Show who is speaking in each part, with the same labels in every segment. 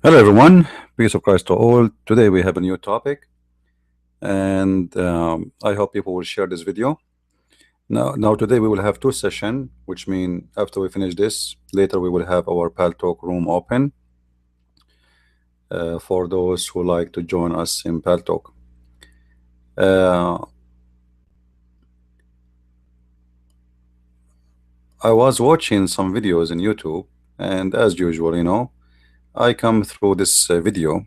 Speaker 1: Hello everyone, peace of Christ to all. Today we have a new topic, and I hope people will share this video. Now today we will have two sessions, which mean after we finish this, later we will have our Pal Talk room open for those who like to join us in Pal Talk. I was watching some videos in YouTube, and as usual, I come through this video,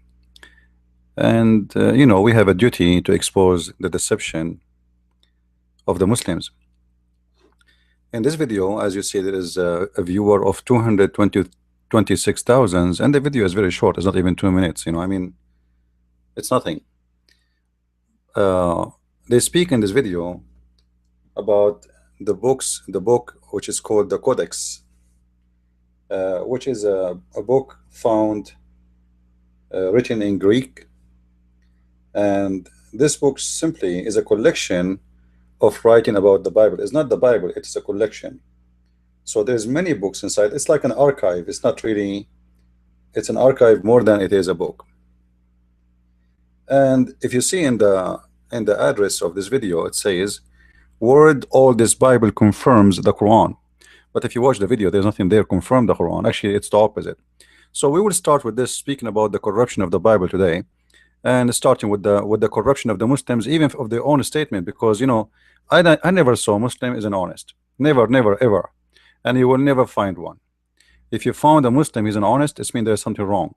Speaker 1: and we have a duty to expose the deception of the Muslims. In this video, as you see, there is a viewer of 226,000, and the video is very short. It's not even 2 minutes. I mean, it's nothing. They speak in this video about the book which is called the Codex, which is a book found written in Greek, and this book simply is a collection of writing about the Bible. It's not the Bible; it is a collection. So there's many books inside. It's like an archive. It's not really. It's an archive more than it is a book. And if you see in the address of this video, it says, "Word all this Bible confirms the Quran." But if you watch the video, there's nothing there confirm the Quran. Actually, it's the opposite. So we will start with this, speaking about the corruption of the Bible today, and starting with the corruption of the Muslims, even of their own statement, because I never saw Muslim isn't honest. Never, never, ever. And you will never find one. If you found a Muslim isn't honest, it means there's something wrong.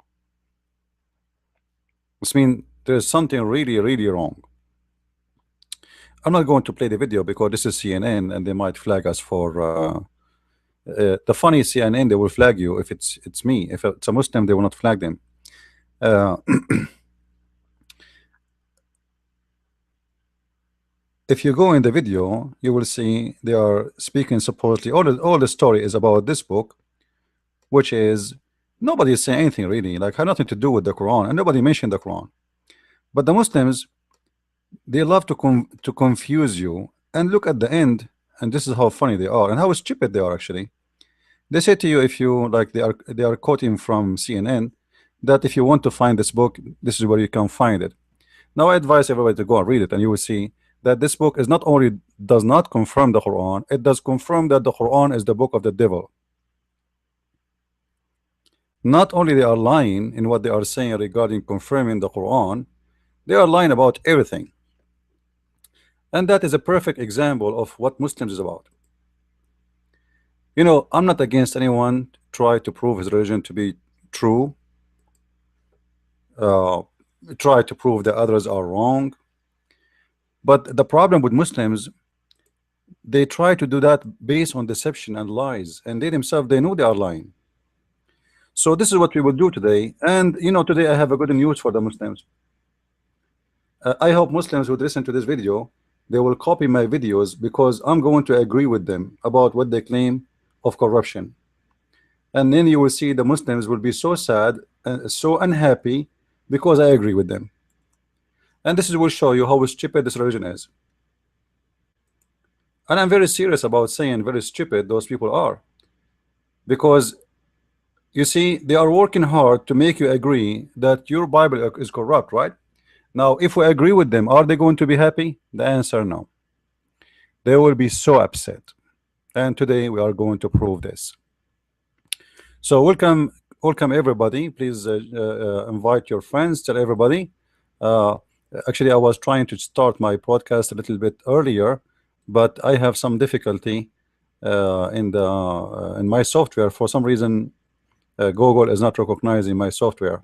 Speaker 1: It means there's something really, really wrong. I'm not going to play the video because this is CNN and they might flag us for the funny CNN. They will flag you if it's me. If it's a Muslim, they will not flag them. If you go in the video, you will see they are speaking supposedly. All the story is about this book, which is nobody is saying anything really. Like had nothing to do with the Quran, and nobody mentioned the Quran. But the Muslims, they love to confuse you. And look at the end, and this is how funny they are and how stupid they are. Actually, they say to you, if you like, they are quoting from CNN that if you want to find this book, this is where you can find it. Now I advise everybody to go and read it, and you will see that this book is not only does not confirm the Quran, it does confirm that the Quran is the book of the devil. Not only they are lying in what they are saying regarding confirming the Quran, they are lying about everything. And that is a perfect example of what Muslims is about. I'm not against anyone try to prove his religion to be true, try to prove that others are wrong. But the problem with Muslims, they try to do that based on deception and lies, and they themselves, they know they are lying. So this is what we will do today. And today I have a good news for the Muslims. I hope Muslims would listen to this video. They will copy my videos because I'm going to agree with them about what they claim of corruption. And then you will see the Muslims will be so sad and so unhappy because I agree with them. And this will show you how stupid this religion is. And I'm very serious about saying very stupid those people are, because you see they are working hard to make you agree that your Bible is corrupt, right? Now if we agree with them, are they going to be happy? The answer no. They will be so upset. And today we are going to prove this. So welcome everybody. Please invite your friends, tell everybody. Actually I was trying to start my podcast a little bit earlier, but I have some difficulty in my software. For some reason Google is not recognizing my software,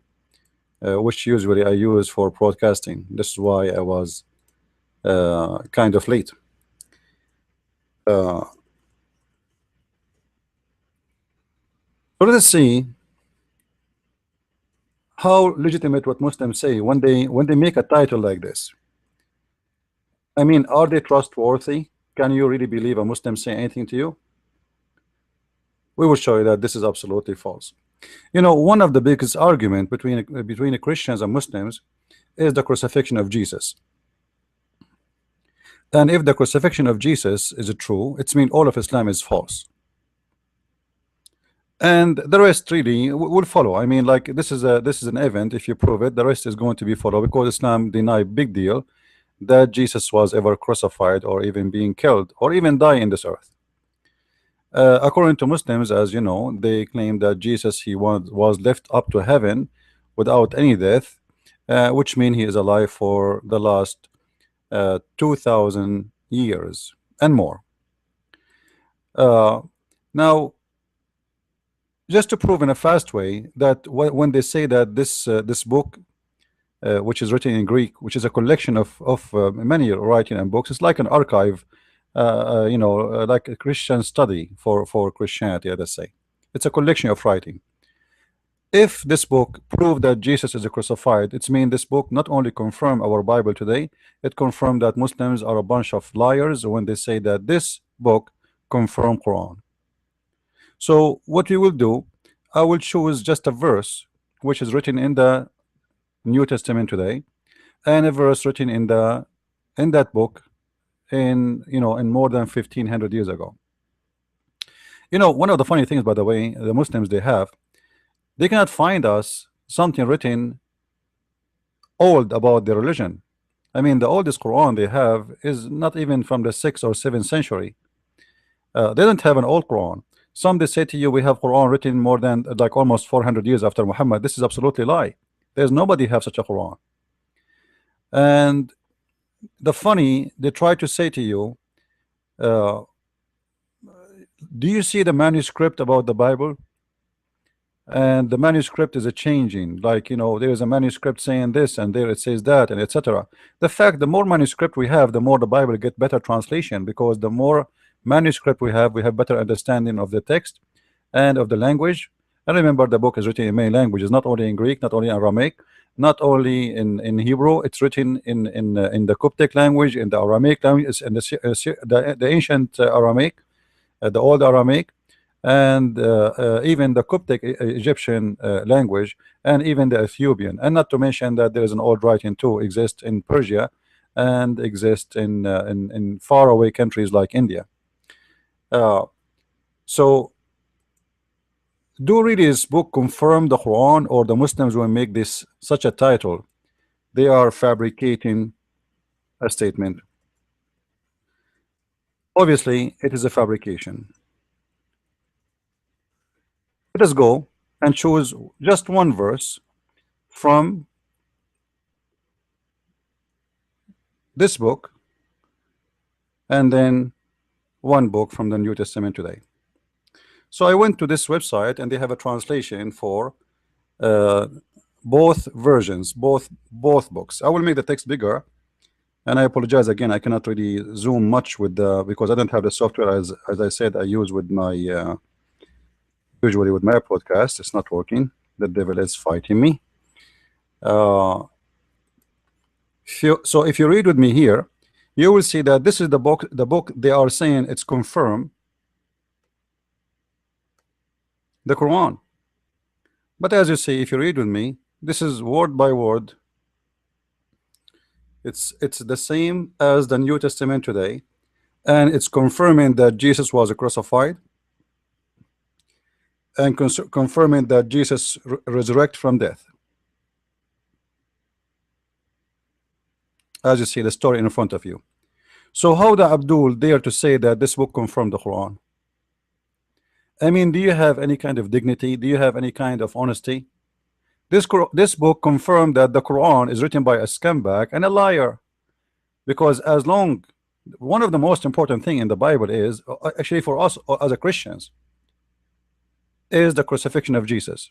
Speaker 1: which usually I use for broadcasting. This is why I was kind of late. So let's see how legitimate what Muslims say when they make a title like this. I mean, are they trustworthy? Can you really believe a Muslim say anything to you? We will show you that this is absolutely false. One of the biggest argument between the Christians and Muslims is the crucifixion of Jesus. And if the crucifixion of Jesus is true, it means all of Islam is false. and the rest really will follow. I mean, like, this is an event. If you prove it, the rest is going to be follow, because Islam deny big deal that Jesus was ever crucified or even being killed or even die in this earth. According to Muslims, as you know, they claim that Jesus, he was left up to heaven without any death, which means he is alive for the last 2,000 years and more. Uh, Now, just to prove in a fast way that when they say that this book, which is written in Greek, which is a collection of many writing and books, it's like an archive, like a Christian study for Christianity, let's say. It's a collection of writing. If this book proved that Jesus is crucified, it's mean this book not only confirm our Bible today, it confirmed that Muslims are a bunch of liars when they say that this book confirm Quran. So what we will do, I will choose just a verse which is written in the New Testament today, and a verse written in that book in more than 1500 years ago. One of the funny things, by the way, the Muslims, they cannot find us something written old about their religion. I mean, the oldest Quran they have is not even from the 6th or 7th century. They don't have an old Quran. Some, they say to you, we have Quran written more than like almost 400 years after Muhammad. This is absolutely lie. There's nobody have such a Quran. And the funny, they try to say to you, uh, do you see the manuscript about the Bible? And the manuscript is a changing, like, there is a manuscript saying this and there it says that, and etc. The fact, the more manuscript we have, the more the Bible get better translation, because the more manuscript we have better understanding of the text and of the language. And remember, the book is written in many languages, not only in Greek, not only in Aramaic, not only in Hebrew. It's written in the Coptic language, in the Aramaic language, and the ancient Aramaic, the old Aramaic, and even the Coptic Egyptian language, and even the Ethiopian, and not to mention that there is an old writing too exist in Persia and exist in faraway countries like India. So do really this book confirm the Quran, or the Muslims will make this such a title? They are fabricating a statement. Obviously, it is a fabrication. Let us go and choose just one verse from this book, and then one book from the New Testament today. So I went to this website, and they have a translation for both versions, both books. I will make the text bigger, and I apologize again. I cannot really zoom much with because I don't have the software, as I said, I use with my usually with my podcast. It's not working. The devil is fighting me. So if you read with me here, you will see that this is the book. The book, they are saying it's confirmed the Quran. But as you see, if you read with me, this is word by word. It's the same as the New Testament today, and it's confirming that Jesus was crucified, and confirming that Jesus resurrected from death. As you see the story in front of you. So how the Abdul dare to say that this book confirmed the Quran? I mean, do you have any kind of dignity? Do you have any kind of honesty? This book confirmed that the Quran is written by a scumbag and a liar. Because one of the most important thing in the Bible is, actually for us as a Christians, is the crucifixion of Jesus.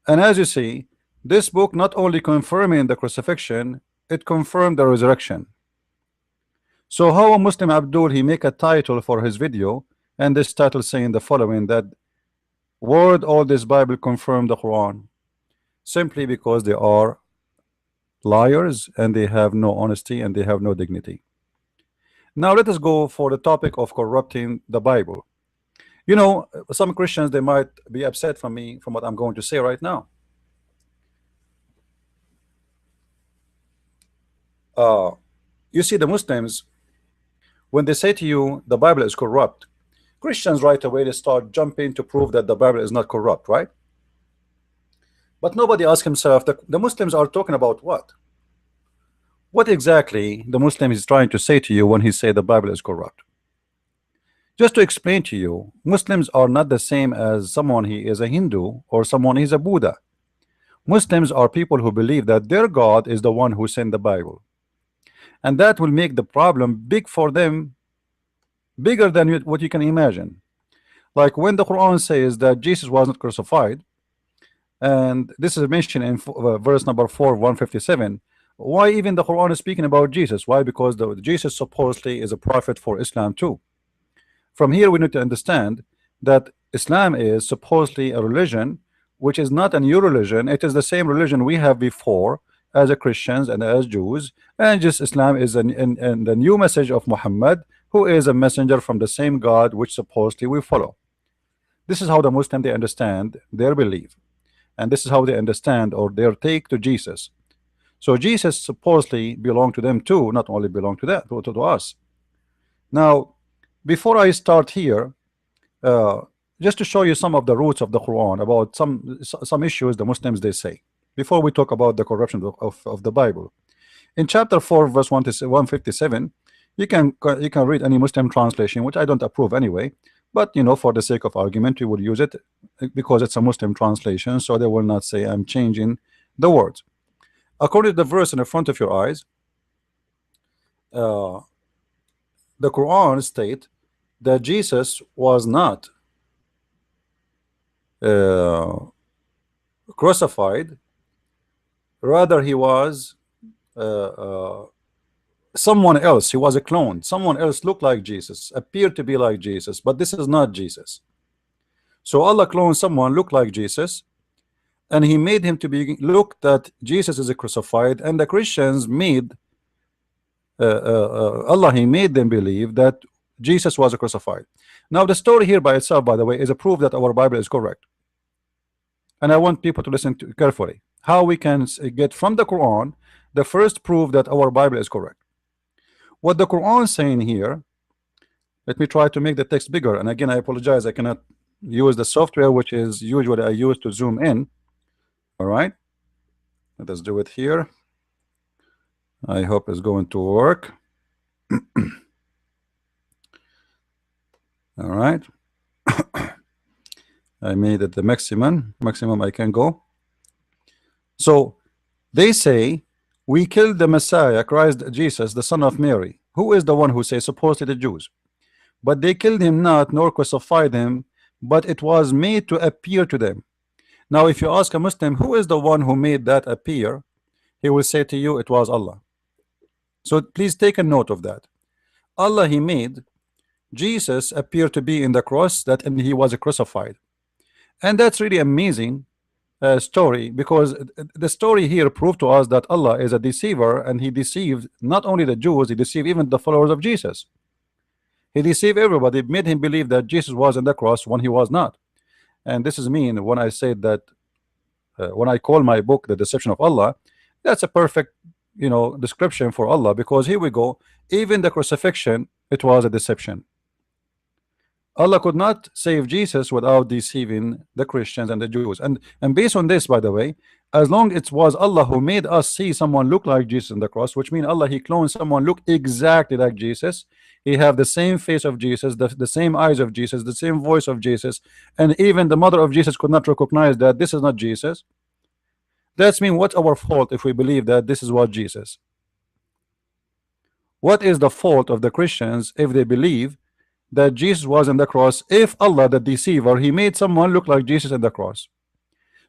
Speaker 1: And as you see, this book not only confirming the crucifixion, it confirmed the resurrection. So how a Muslim Abdul, he make a title for his video, and this title saying the following, that word all this Bible confirm the Quran, simply because they are liars and they have no honesty and they have no dignity. Now let us go for the topic of corrupting the Bible. Some Christians, they might be upset from me from what I'm going to say right now. You see, the Muslims, when they say to you the Bible is corrupt, Christians right away they start jumping to prove that the Bible is not corrupt, right? But nobody asks himself, the Muslims are talking about what? What exactly the Muslim is trying to say to you when he say the Bible is corrupt? Just to explain to you, Muslims are not the same as someone he is a Hindu or someone is a Buddha. Muslims are people who believe that their God is the one who sent the Bible, and that will make the problem big for them, bigger than what you can imagine. Like when the Quran says that Jesus was not crucified, and this is mentioned in verse number 4 157. Why even the Quran is speaking about Jesus? Why? Because Jesus supposedly is a prophet for Islam too. From here we need to understand that Islam is supposedly a religion which is not a new religion. It is the same religion we have before as a Christians and as Jews, and just Islam is the new message of Muhammad, who is a messenger from the same God which supposedly we follow. This is how the Muslim they understand their belief, and this is how they understand or their take to Jesus. So Jesus supposedly belonged to them too, not only belong to that to us. Now, before I start here, just to show you some of the roots of the Quran about some issues the Muslims they say before we talk about the corruption of the Bible. In chapter 4 verse 157, you can read any Muslim translation, which I don't approve anyway, but you know, for the sake of argument we will use it because it's a Muslim translation, so they will not say I'm changing the words. According to the verse in the front of your eyes, the Quran states that Jesus was not crucified, rather he was someone else. He was a clone. Someone else looked like Jesus, appeared to be like Jesus, but this is not Jesus. So Allah cloned someone looked like Jesus, and he made him to be look that Jesus is a crucified, and the Christians made Allah, he made them believe that Jesus was a crucified. Now the story here by itself, by the way, is a proof that our Bible is correct, and I want people to listen to carefully how we can get from the Quran the first proof that our Bible is correct. What the Quran is saying here, let me try to make the text bigger, and again I apologize, I cannot use the software which is usually I use to zoom in. All right, let us do it here. I hope it's going to work. All right. I made it the maximum I can go. So they say we killed the Messiah, Christ Jesus, the son of Mary, who is the one who says supposedly the Jews, but they killed him not, nor crucified him, but it was made to appear to them. Now if you ask a Muslim who is the one who made that appear, he will say to you it was Allah. So please take a note of that. Allah, he made Jesus appear to be in the cross, that and he was crucified. And that's really amazing story, because the story here proved to us that Allah is a deceiver, and he deceived not only the Jews, he deceived even the followers of Jesus. He deceived everybody, made him believe that Jesus was on the cross when he was not. And this is mean when I say that when I call my book The Deception of Allah, that's a perfect, you know, description for Allah, because here we go, even the crucifixion, it was a deception. Allah could not save Jesus without deceiving the Christians and the Jews. And based on this, by the way, as long it was Allah who made us see someone look like Jesus on the cross, which means Allah, he cloned someone look exactly like Jesus. He have the same face of Jesus, the same eyes of Jesus, the same voice of Jesus, and even the mother of Jesus could not recognize that this is not Jesus. That's mean what's our fault if we believe that this is what Jesus? What is the fault of the Christians if they believe that Jesus was on the cross, if Allah, the deceiver, he made someone look like Jesus on the cross?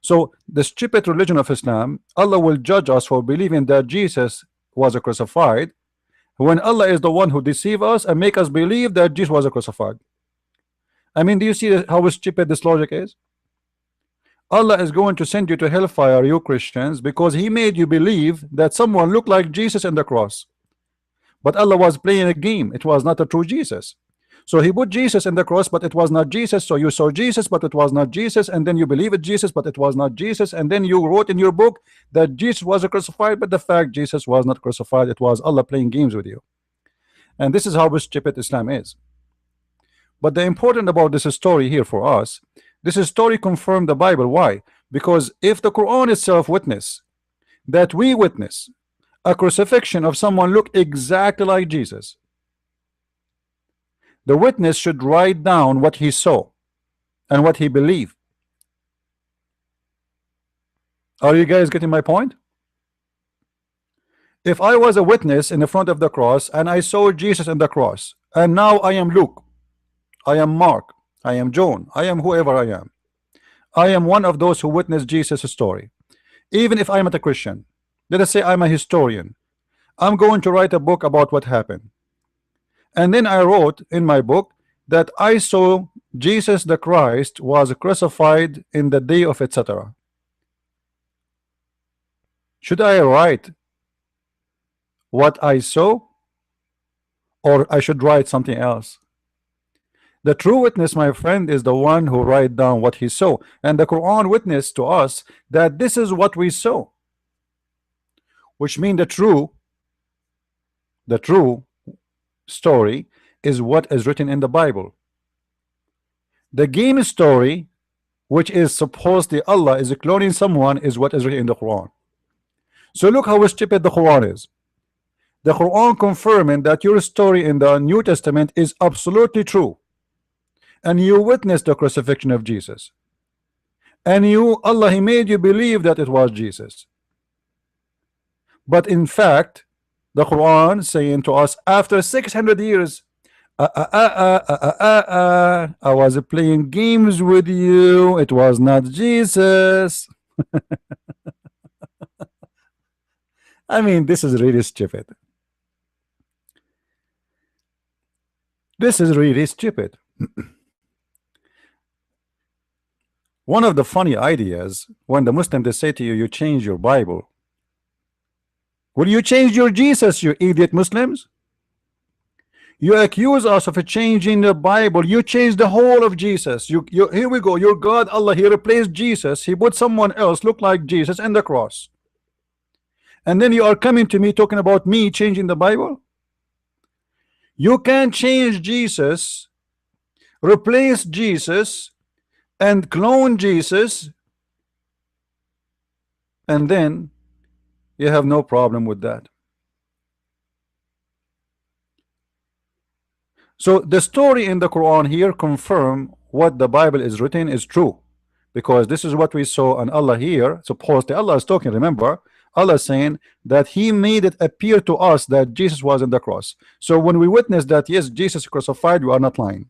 Speaker 1: So the stupid religion of Islam, Allah will judge us for believing that Jesus was a crucified, when Allah is the one who deceive us and make us believe that Jesus was a crucified. I mean, do you see how stupid this logic is? Allah is going to send you to hellfire, you Christians, because he made you believe that someone looked like Jesus on the cross. But Allah was playing a game. It was not a true Jesus. So he put Jesus in the cross, but it was not Jesus. So you saw Jesus, but it was not Jesus, and then you believe it Jesus, but it was not Jesus, and then you wrote in your book that Jesus was crucified, but the fact Jesus was not crucified, it was Allah playing games with you. And this is how stupid Islam is. But the important about this story here for us, this story confirmed the Bible. Why? Because if the Quran itself witness that we witness a crucifixion of someone look exactly like Jesus, the witness should write down what he saw and what he believed. Are you guys getting my point? If I was a witness in the front of the cross and I saw Jesus in the cross, and now I am Luke, I am Mark, I am John, I am whoever I am one of those who witnessed Jesus' story. Even if I'm not a Christian, let us say I'm a historian, I'm going to write a book about what happened. And then I wrote in my book that I saw Jesus the Christ was crucified in the day of etc. Should I write what I saw, or I should write something else? The true witness, my friend, is the one who write down what he saw, and the Quran witnessed to us that this is what we saw, which means the true story is what is written in the Bible. The game story, which is supposedly Allah is cloning someone, is what is written in the Quran. So look how stupid the Quran is. The Quran confirming that your story in the New Testament is absolutely true, and you witnessed the crucifixion of Jesus, and Allah, He made you believe that it was Jesus. But in fact, the Quran saying to us after 600 years, I was playing games with you, it was not Jesus. I mean, this is really stupid. This is really stupid. One of the funny ideas when the Muslim they say to you, you change your Bible. Will you change your Jesus, you idiot Muslims? You accuse us of changing the Bible. You change the whole of Jesus. Here we go. Your God Allah, He replaced Jesus. He put someone else look like Jesus in the cross. And then you are coming to me talking about me changing the Bible. You can't change Jesus, replace Jesus, and clone Jesus, and then you have no problem with that. So the story in the Quran here confirm what the Bible is written is true, because this is what we saw. And Allah here, supposedly Allah is talking, remember, Allah is saying that He made it appear to us that Jesus was in the cross. So when we witness that yes, Jesus crucified, we are not lying.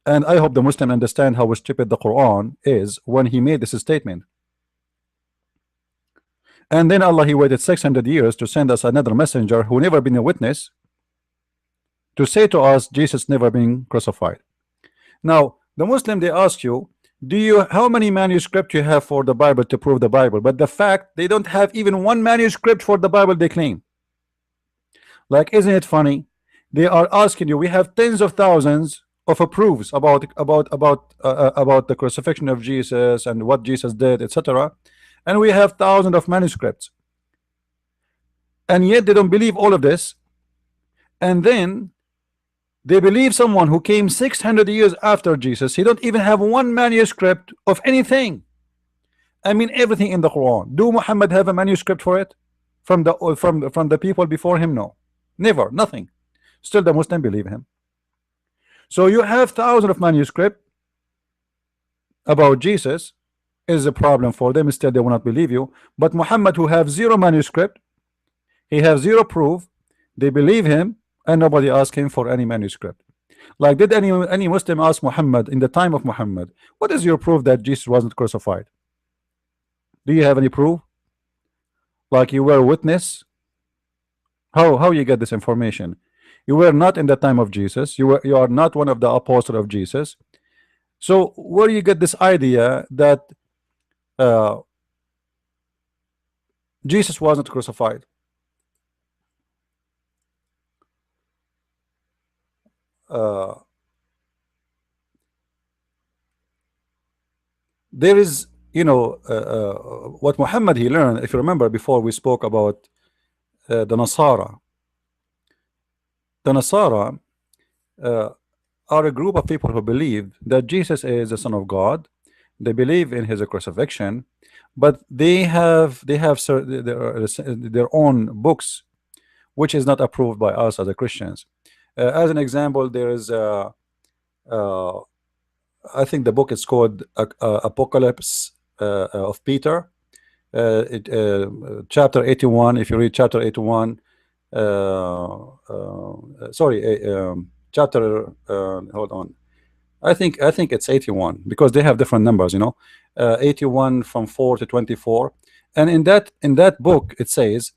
Speaker 1: And I hope the Muslim understand how stupid the Quran is when He made this statement. And then Allah, He waited 600 years to send us another messenger who never been a witness, to say to us Jesus never been crucified. Now the Muslim, they ask you, how many manuscripts you have for the Bible to prove the Bible? But the fact they don't have even one manuscript for the Bible they claim. Like, isn't it funny? They are asking you, we have tens of thousands of proofs about the crucifixion of Jesus and what Jesus did, etc., and we have thousands of manuscripts, and yet they don't believe all of this. And then they believe someone who came 600 years after Jesus. He don't even have one manuscript of anything. I mean, everything in the Quran. Do Muhammad have a manuscript for it from the people before him? No, never, nothing. Still the Muslim believe him. So you have thousands of manuscripts about Jesus is a problem for them. Still they will not believe you. But Muhammad, who have zero manuscript, he has zero proof, they believe him, and nobody asked him for any manuscript. Like, did any Muslim ask Muhammad in the time of Muhammad, what is your proof that Jesus wasn't crucified? Do you have any proof? Like, you were a witness? How you get this information? You were not in the time of Jesus. You are not one of the apostles of Jesus. So where do you get this idea that Jesus wasn't crucified? There is, what Muhammad he learned. If you remember, before we spoke about the Nasara. The Nasara, are a group of people who believe that Jesus is the Son of God. They believe in his crucifixion, but their own books, which is not approved by us as a Christians. As an example, there is uh, I think the book is called Apocalypse of Peter. Chapter 81. If you read chapter 81, sorry, chapter. Hold on. I think it's 81 because they have different numbers. 81 from 4 to 24, and in that book it says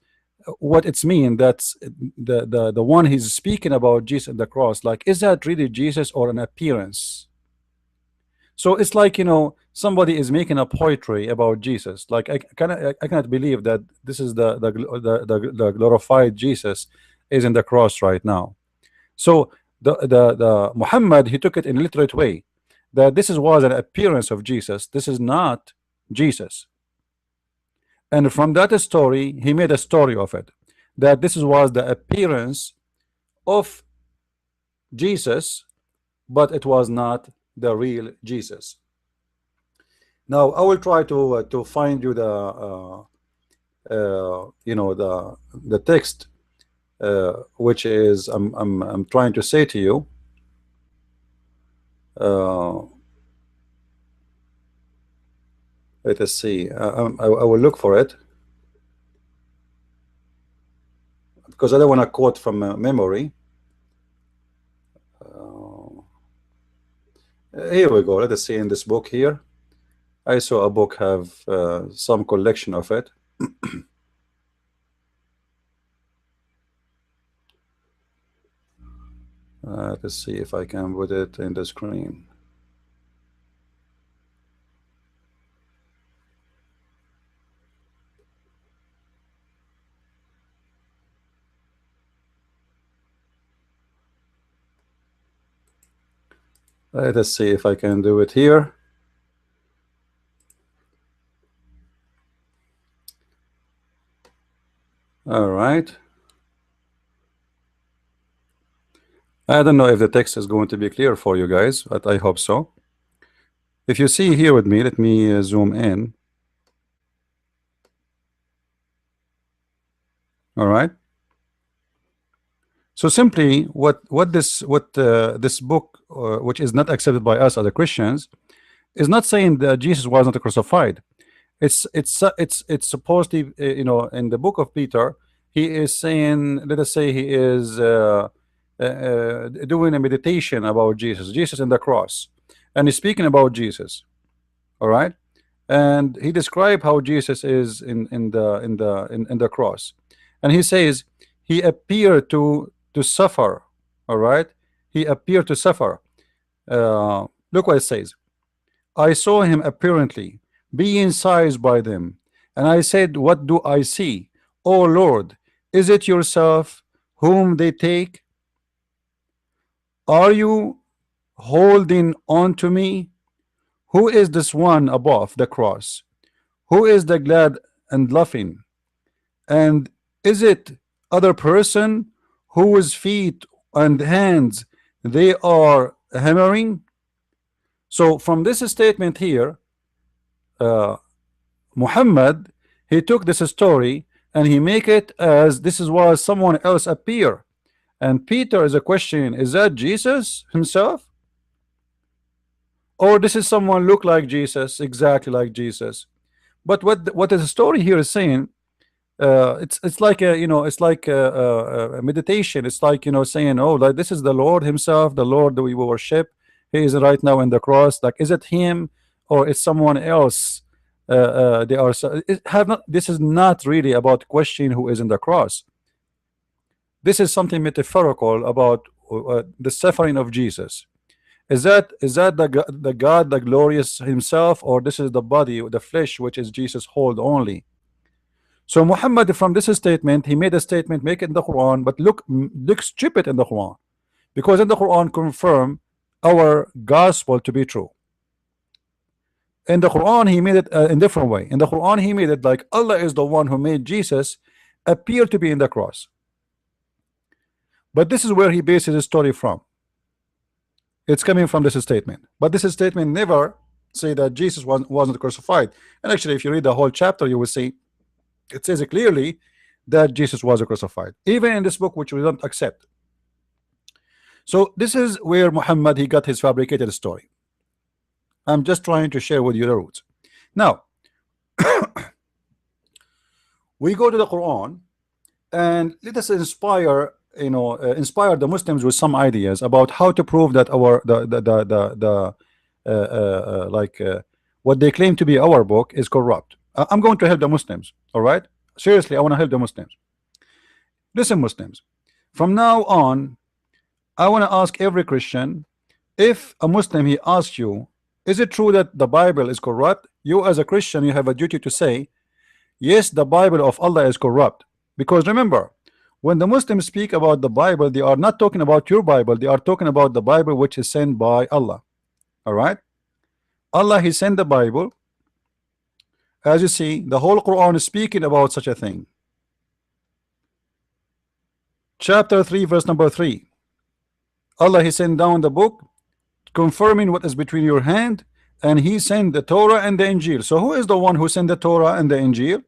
Speaker 1: what it's mean. That's the one he's speaking about, Jesus at the cross. Like, is that really Jesus or an appearance? So it's like, somebody is making a poetry about Jesus. Like, I cannot believe that this is the glorified Jesus is in the cross right now. So the Muhammad, he took it in a literate way, that this was an appearance of Jesus. This is not Jesus. And from that story, he made a story of it, that this was the appearance of Jesus, but it was not the real Jesus. Now I will try to find you the text, which is I'm trying to say to you. Let us see. I will look for it because I don't want to quote from memory. Here we go. Let us see in this book here. I saw a book have some collection of it. Let's see if I can put it in the screen. Let us see if I can do it here. All right. I don't know if the text is going to be clear for you guys, but I hope so. If you see here with me, let me zoom in. All right. So simply, what this book, which is not accepted by us other Christians, is not saying that Jesus was not crucified. It's supposedly, in the book of Peter, he is saying, let us say, he is doing a meditation about Jesus in the cross, and he's speaking about Jesus. All right, and he described how Jesus is in the cross, and he says he appeared to suffer. All right, he appeared to suffer. Look what it says. I saw him apparently being seized by them, and I said, what do I see? O Lord, is it yourself whom they take? Are you holding on to me? Who is this one above the cross? Who is the glad and laughing? And is it other person whose feet and hands they are hammering? So from this statement here, Muhammad, he took this story and he make it as this is was someone else appear. And Peter is a question, is that Jesus himself? Or this is someone look like Jesus, exactly like Jesus? But what the story here is saying, it's like it's like a meditation. It's like saying, oh, like this is the Lord himself, the Lord that we worship. He is right now in the cross. Like, is it him or is someone else? They are this is not really about questioning who is in the cross. This is something metaphorical about the suffering of Jesus. Is that the God, the glorious himself, or this is the body, the flesh, which is Jesus hold only? So Muhammad, from this statement, he made a statement, make it in the Quran, but look stupid in the Quran, because in the Quran confirm our gospel to be true. In the Quran he made it in different way. In the Quran he made it like Allah is the one who made Jesus appear to be in the cross. But this is where he bases his story from. It's coming from this statement, but this statement never say that Jesus wasn't crucified. And actually, if you read the whole chapter, you will see it says clearly that Jesus was crucified, even in this book, which we don't accept. So this is where Muhammad he got his fabricated story. I'm just trying to share with you the roots. Now we go to the Quran and let us inspire, inspire the Muslims with some ideas about how to prove that our what they claim to be our book is corrupt. I'm going to help the Muslims. All right, seriously, I want to help the Muslims. Listen, Muslims, from now on, I want to ask every Christian, if a Muslim he asks you, is it true that the Bible is corrupt? You as a Christian, you have a duty to say, yes, the Bible of Allah is corrupt. Because remember, when the Muslims speak about the Bible, they are not talking about your Bible, they are talking about the Bible which is sent by Allah. All right, Allah he sent the Bible. As you see, the whole Quran is speaking about such a thing. Chapter 3 verse number 3, Allah he sent down the book confirming what is between your hand, and he sent the Torah and the Injil. So who is the one who sent the Torah and the Injil?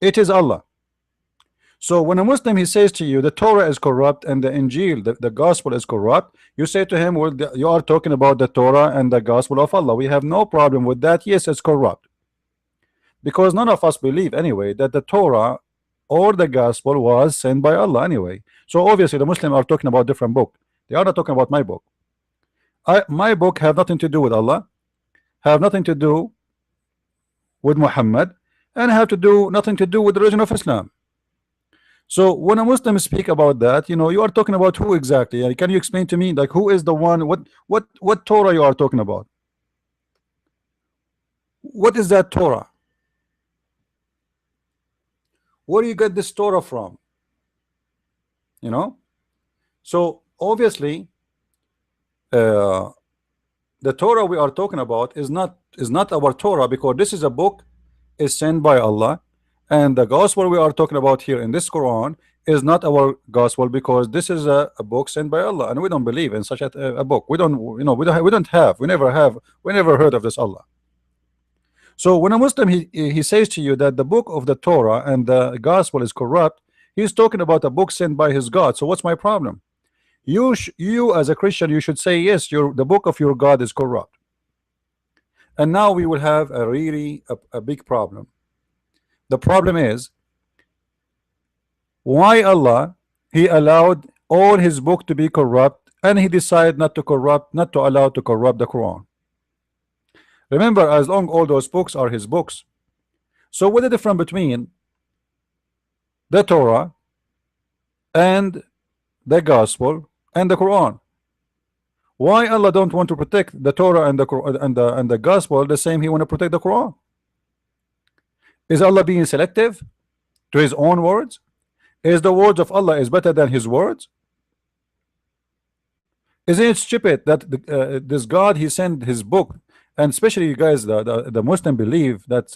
Speaker 1: It is Allah. So when a Muslim he says to you the Torah is corrupt and the Injil, the gospel is corrupt, you say to him, well, you are talking about the Torah and the gospel of Allah. We have no problem with that. Yes, it's corrupt, because none of us believe anyway that the Torah or the gospel was sent by Allah anyway. So obviously the Muslims are talking about different book. They are not talking about my book. My book have nothing to do with Allah, have nothing to do with Muhammad, and have to do nothing to do with the religion of Islam. So when a Muslim speak about that, you are talking about who exactly? Can you explain to me, like, who is the one? What Torah you are talking about? What is that Torah? Where do you get this Torah from? So obviously the Torah we are talking about is not our Torah, because this is a book is sent by Allah, and the gospel we are talking about here in this Quran is not our gospel, because this is a book sent by Allah, and we don't believe in such a book. We never heard of this Allah. So when a Muslim he says to you that the book of the Torah and the gospel is corrupt, he's talking about a book sent by his God. So what's my problem? You as a Christian, you should say, yes, the book of your God is corrupt. And now we will have a really a big problem. The problem is, why Allah he allowed all his book to be corrupt, and he decided not to allow to corrupt the Quran. Remember, as long all those books are his books. So what is the difference between the Torah and the gospel and the Quran? Why Allah don't want to protect the Torah and the gospel the same he want to protect the Quran? Is Allah being selective to his own words? Is the words of Allah is better than his words? Isn't it stupid that this God he sent his book? And especially you guys, the Muslim believe that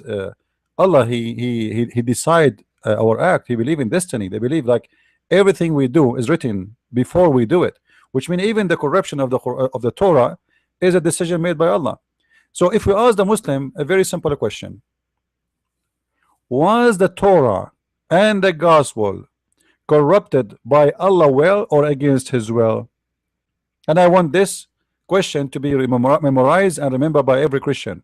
Speaker 1: Allah he decide our act. He believe in destiny. They believe like everything we do is written before we do it, which means even the corruption of the Torah is a decision made by Allah. So if we ask the Muslim a very simple question, was the Torah and the gospel corrupted by Allah will or against his will? And I want this question to be memorized and remembered by every Christian.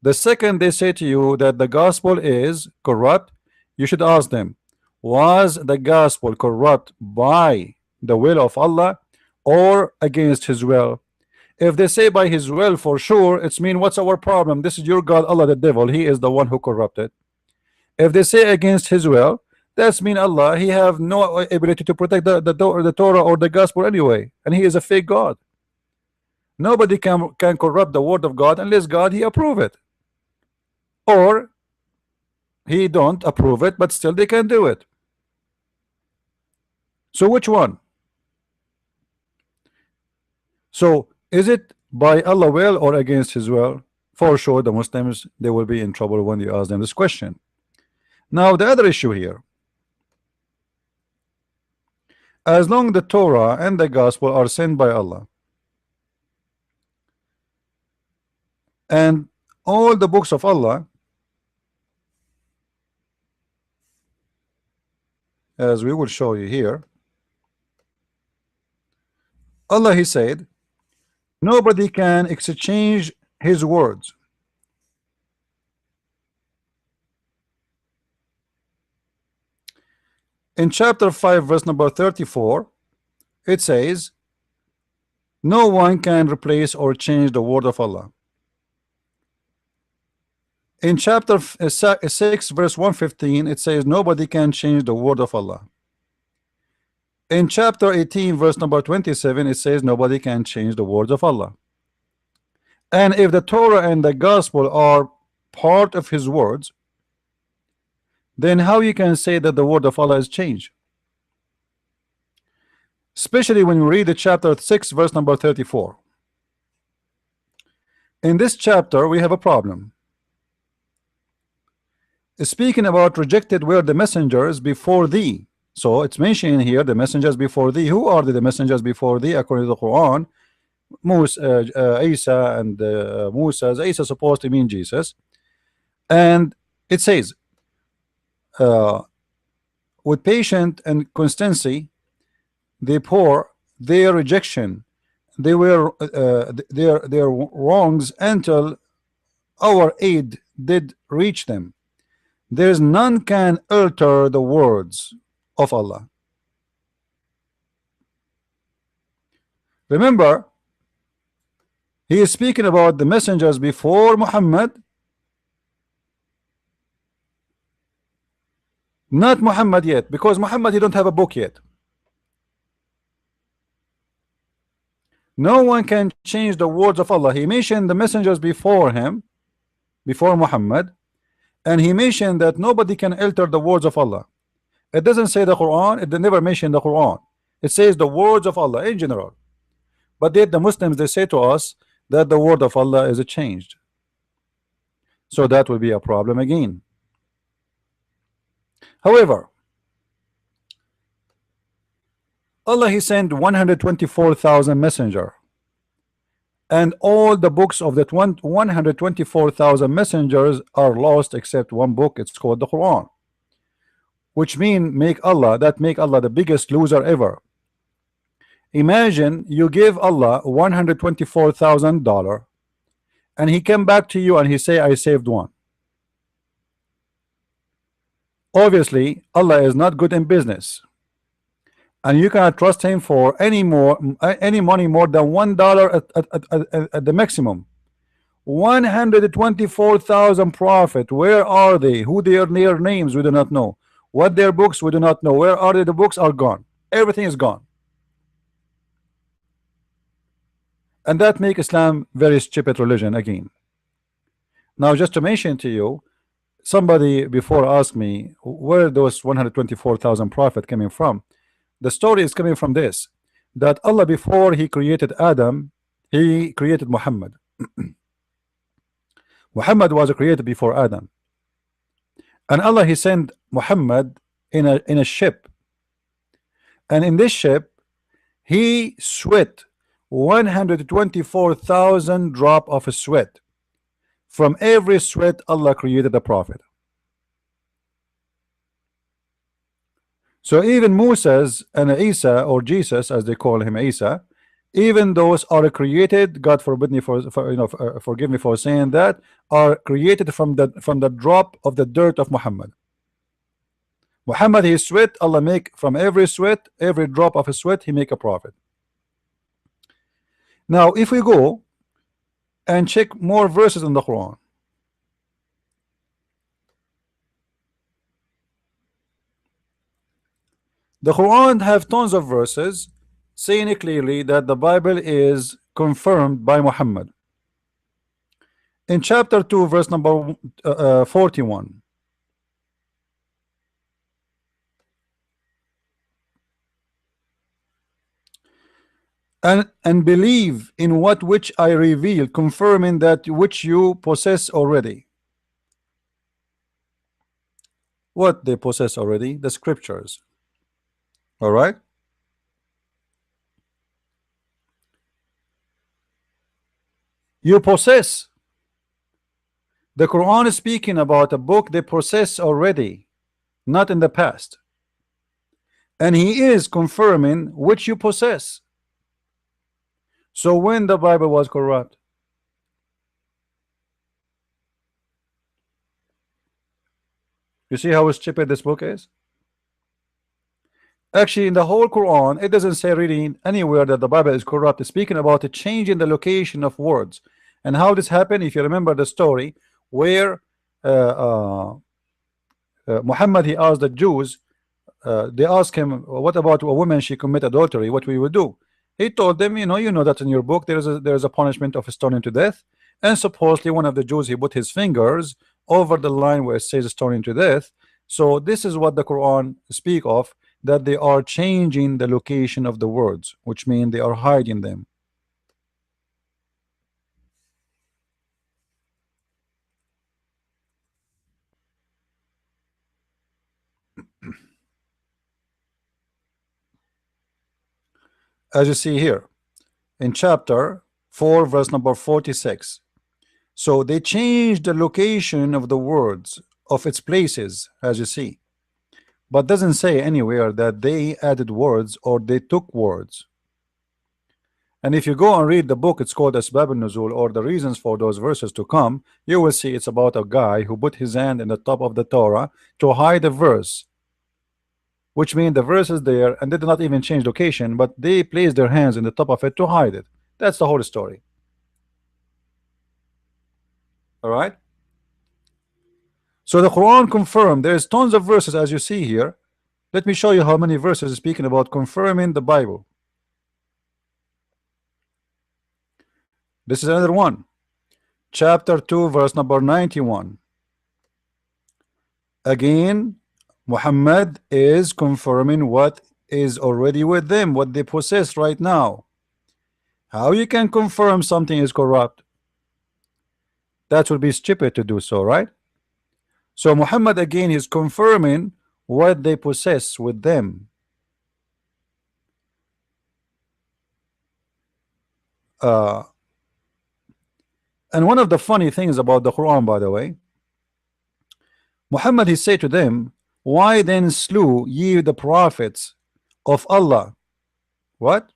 Speaker 1: The second they say to you that the gospel is corrupt, you should ask them, was the gospel corrupt by the will of Allah or against his will? If they say by his will, for sure, it's mean, what's our problem? This is your God, Allah the devil, he is the one who corrupted. If they say against his will, that's mean Allah he have no ability to protect the Torah or the gospel anyway, and he is a fake God. Nobody can corrupt the word of God unless God he approve it, or he don't approve it, but still they can do it. So which one? So is it by Allah will or against his will? For sure the Muslims, they will be in trouble when you ask them this question. Now the other issue here, as long the Torah and the Gospel are sent by Allah, and all the books of Allah, as we will show you here, Allah, He said, nobody can exchange His words. In chapter 5 verse number 34, it says, no one can replace or change the word of Allah. In chapter 6 verse 115, it says nobody can change the word of Allah. In chapter 18 verse number 27, it says nobody can change the words of Allah. And if the Torah and the Gospel are part of His words, then how you can say that the word of Allah is changed? Especially when you read the chapter 6 verse number 34. In this chapter we have a problem. Speaking about rejected were the messengers before thee. So it's mentioning here the messengers before thee. Who are the messengers before thee according to the Quran? Isa and Musa. Isa supposed to mean Jesus. And it says, with patience and constancy they pour their rejection, they were their wrongs until our aid did reach them. There's none can alter the words of Allah. Remember, he is speaking about the messengers before Muhammad, not Muhammad yet, because Muhammad, he don't have a book yet. No one can change the words of Allah. He mentioned the messengers before him, before Muhammad, and he mentioned that nobody can alter the words of Allah. It doesn't say the Quran, it never mentioned the Quran. It says the words of Allah in general. But yet the Muslims, they say to us that the word of Allah is changed. So that will be a problem again. However, Allah, He sent 124,000 messenger, and all the books of that 124,000 messengers are lost except one book. It's called the Quran, which mean make Allah the biggest loser ever. Imagine you give Allah $124,000 and He came back to you and He say, I saved one. Obviously Allah is not good in business, and you cannot trust Him for any money more than $1 at the maximum. 124,000 prophet, where are they? Who their names we do not know. What their books we do not know. Where are they? The books are gone. Everything is gone. And that make Islam very stupid religion again. Now just to mention to you, somebody before asked me where those 124,000 prophet coming from. The story is coming from this, that Allah, before He created Adam, He created Muhammad. Muhammad was created before Adam, and Allah, He sent Muhammad in a ship, and in this ship he sweat 124,000 drop of sweat. From every sweat Allah created a prophet. So even Moses and Isa, or Jesus as they call him, Isa, even those are created, God forbid me forgive me for saying that, are created from the drop of the dirt of Muhammad. Muhammad, he sweat, Allah make from every sweat, every drop of a sweat, He make a prophet. Now if we go and check more verses in the Quran, the Quran have tons of verses saying clearly that the Bible is confirmed by Muhammad. In chapter 2 verse number 41, and believe in what which I reveal, confirming that which you possess already. What they possess already? The scriptures. All right. You possess. The Quran is speaking about a book they possess already, not in the past. And he is confirming which you possess. So when the Bible was corrupt, you see how stupid this book is? Actually, in the whole Quran, it doesn't say really anywhere that the Bible is corrupt. It's speaking about a change in the location of words. And how this happened, if you remember the story where Muhammad, he asked the Jews, they asked him, what about a woman, she commit adultery, what we would do? He told them, you know that in your book there is a punishment of stoning to death. And supposedly one of the Jews, he put his fingers over the line where it says stoning to death. So this is what the Quran speak of, that they are changing the location of the words, which means they are hiding them. As you see here in chapter 4 verse number 46, so they changed the location of the words of its places, as you see, but doesn't say anywhere that they added words or they took words. And if you go and read the book, it's called Asbab al-Nuzul, or the reasons for those verses to come, you will see it's about a guy who put his hand in the top of the Torah to hide a verse, which means the verse is there and they did not even change location, but they placed their hands in the top of it to hide it. That's the whole story. All right. So the Quran confirmed. There's tons of verses as you see here. Let me show you how many verses are speaking about confirming the Bible. This is another one. Chapter 2 verse number 91. Again, Muhammad is confirming what is already with them, what they possess right now. How you can confirm something is corrupt? That would be stupid to do so, right? So Muhammad again is confirming what they possess with them. And one of the funny things about the Quran, by the way, Muhammad, he said to them, why then slew ye the prophets of Allah? What?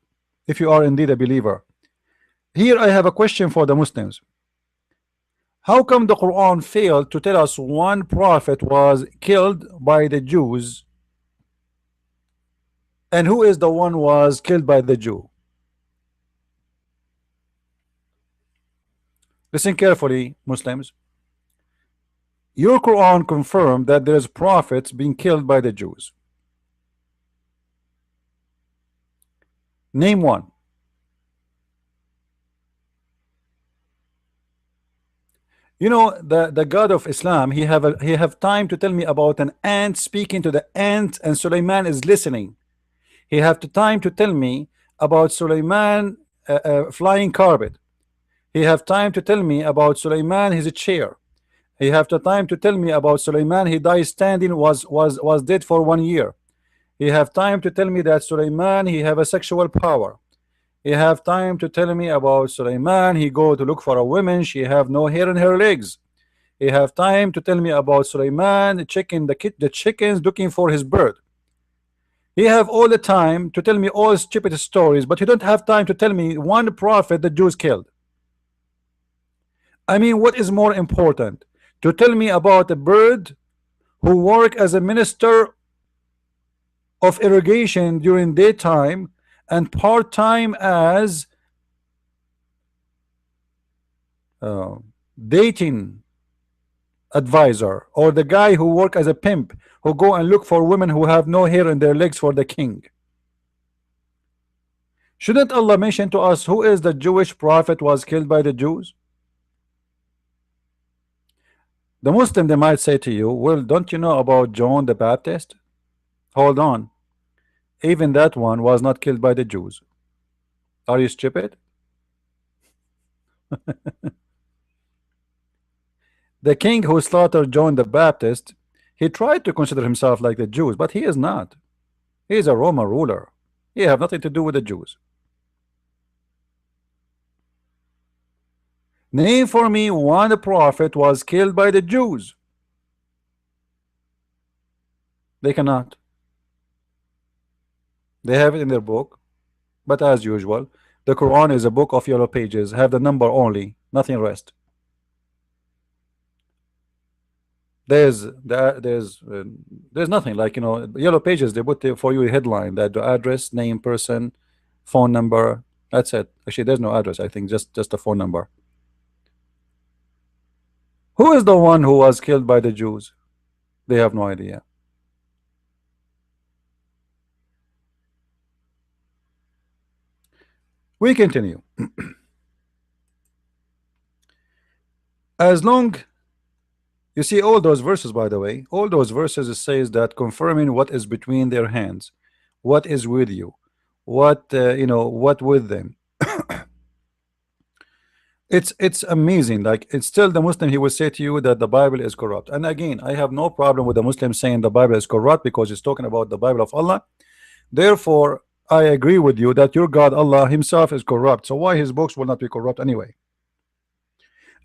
Speaker 1: If you are indeed a believer. Here I have a question for the Muslims. How come the Quran failed to tell us one prophet was killed by the Jews, and who is the one was killed by the Jew? Listen carefully, Muslims. Your Quran confirmed that there's prophets being killed by the Jews. Name one. You know, the God of Islam, he have time to tell me about an ant speaking to the ant, and Sulaiman is listening. He have the time to tell me about Sulaiman flying carpet. He have time to tell me about Sulaiman his chair. He have the time to tell me about Sulaiman he died standing, was dead for 1 year. He have time to tell me that Sulaiman he have a sexual power. He have time to tell me about Sulaiman he go to look for a woman, she have no hair in her legs. He have time to tell me about Sulaiman checking the chickens looking for his bird. He have all the time to tell me all stupid stories, but he don't have time to tell me one prophet the Jews killed. I mean, what is more important? To tell me about a bird who work as a minister of irrigation during daytime and part-time as dating advisor, or the guy who work as a pimp who go and look for women who have no hair in their legs for the king. Shouldn't Allah mention to us who is the Jewish prophet was killed by the Jews? The Muslim, they might say to you, well, don't you know about John the Baptist? Hold on. Even that one was not killed by the Jews. Are you stupid? The king who slaughtered John the Baptist, he tried to consider himself like the Jews, but he is not. He is a Roman ruler. He have nothing to do with the Jews. Name for me one prophet was killed by the Jews. They cannot. They have it in their book, but as usual, the Quran is a book of yellow pages, have the number only, nothing rest. There's nothing like, you know, yellow pages. They put for you a headline, that the address, name, person, phone number. That's it. Actually, there's no address. I think just a phone number. Who is the one who was killed by the Jews? They have no idea. We continue. As long, you see all those verses, by the way, all those verses, it says that confirming what is between their hands, what is with you, what you know, what with them. It's amazing. Like, it's still the Muslim, he will say to you that the Bible is corrupt. And again, I have no problem with the Muslim saying the Bible is corrupt, because he's talking about the Bible of Allah. Therefore, I agree with you that your God Allah himself is corrupt, so why his books will not be corrupt anyway?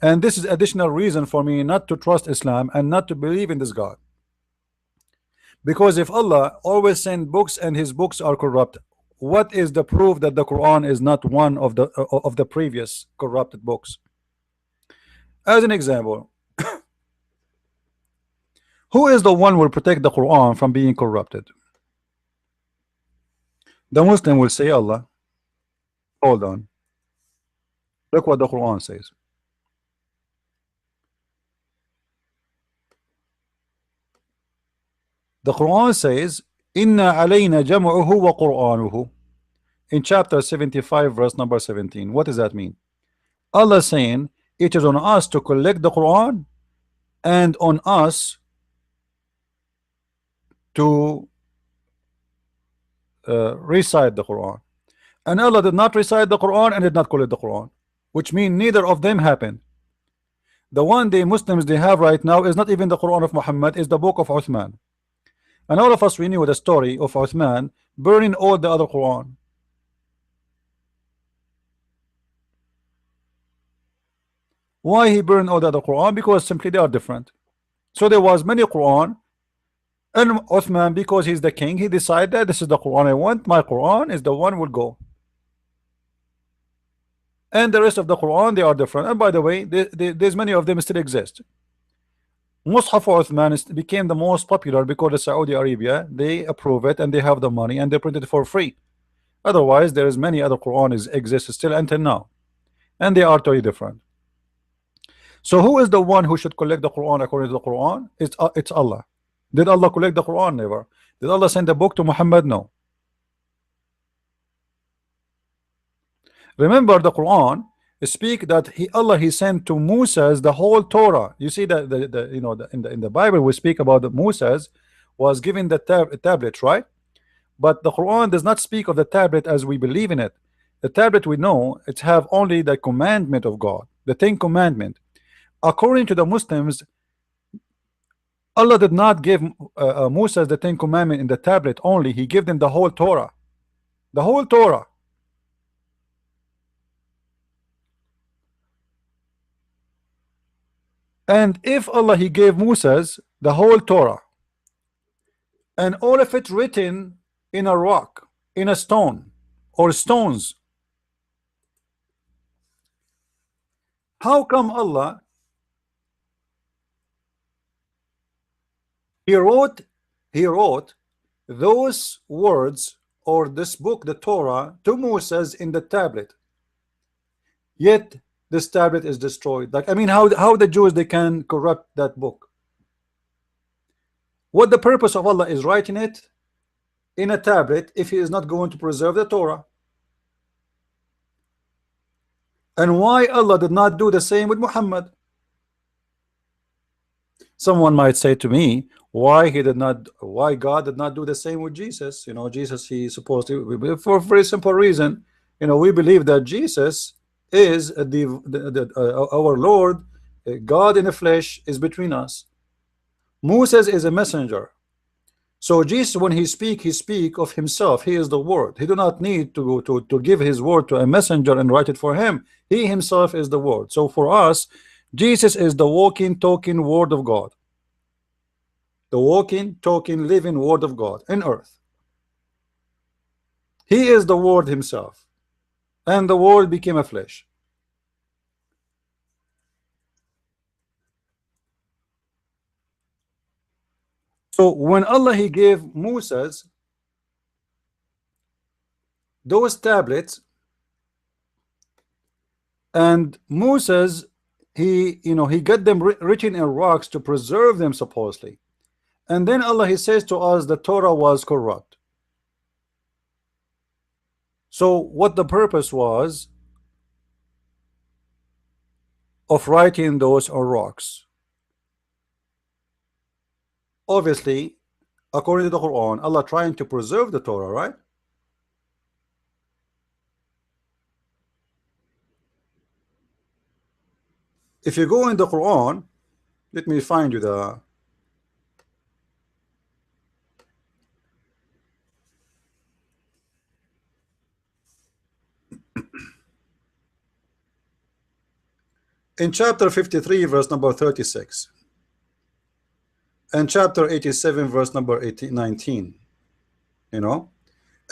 Speaker 1: And this is additional reason for me not to trust Islam and not to believe in this God. Because if Allah always send books and his books are corrupt, what is the proof that the Quran is not one of the previous corrupted books? As an example, who is the one who will protect the Quran from being corrupted? The Muslim will say Allah. Hold on. Look what the Quran says. The Quran says, Inna alayna jam'uhu wa Qur'anuhu, in chapter 75, verse number 17. What does that mean? Allah saying, it is on us to collect the Quran and on us to recite the Quran. And Allah did not recite the Quran and did not collect the Quran, which means neither of them happened. The one the Muslims they have right now is not even the Quran of Muhammad, is the book of Uthman. And all of us, we knew the story of Uthman burning all the other Quran. Why he burned all the other Quran? Because simply they are different. So there was many Quran, and Uthman, because he's the king, he decided that this is the Quran I want, my Quran is the one will go. And the rest of the Quran, they are different. And by the way, there's many of them still exist. Mus'haf Uthman became the most popular because of Saudi Arabia, they approve it and they have the money and they print it for free. Otherwise, there is many other Quran exist still until now, and they are totally different. So who is the one who should collect the Quran according to the Quran? It's Allah. Did Allah collect the Quran? Never. Did Allah send a book to Muhammad? No. Remember, the Quran speak that Allah sent to Moses the whole Torah. You see that you know, in the Bible we speak about that Moses was given the tablet, right? But the Quran does not speak of the tablet as we believe in it. The tablet, we know it have only the commandment of God, the 10 commandment. According to the Muslims, Allah did not give Moses the 10 commandment in the tablet only. He gave them the whole Torah, the whole Torah. And if Allah he gave Moses the whole Torah and all of it written in a rock, in a stone or stones, how come Allah he wrote those words or this book, the Torah, to Moses in the tablet, yet this tablet is destroyed? Like, I mean, how the Jews they can corrupt that book? What the purpose of Allah is writing it in a tablet if he is not going to preserve the Torah? And why Allah did not do the same with Muhammad? Someone might say to me, why God did not do the same with Jesus? You know, Jesus, he supposed to, for a very simple reason. You know, we believe that Jesus is our Lord, God in the flesh is between us. Moses is a messenger. So Jesus, when he speak of himself. He is the word. He do not need to give his word to a messenger and write it for him. He himself is the word. So for us, Jesus is the walking, talking word of God. The walking, talking, living word of God in earth. He is the word himself. And the word became a flesh. So when Allah he gave Moses those tablets, and Moses he got them written in rocks to preserve them supposedly, and then Allah he says to us the Torah was corrupt. So what the purpose was of writing those on rocks? Obviously, according to the Quran, Allah trying to preserve the Torah, right? If you go in the Quran, let me find you the in chapter 53 verse number 36 and chapter 87 verse number 19. You know,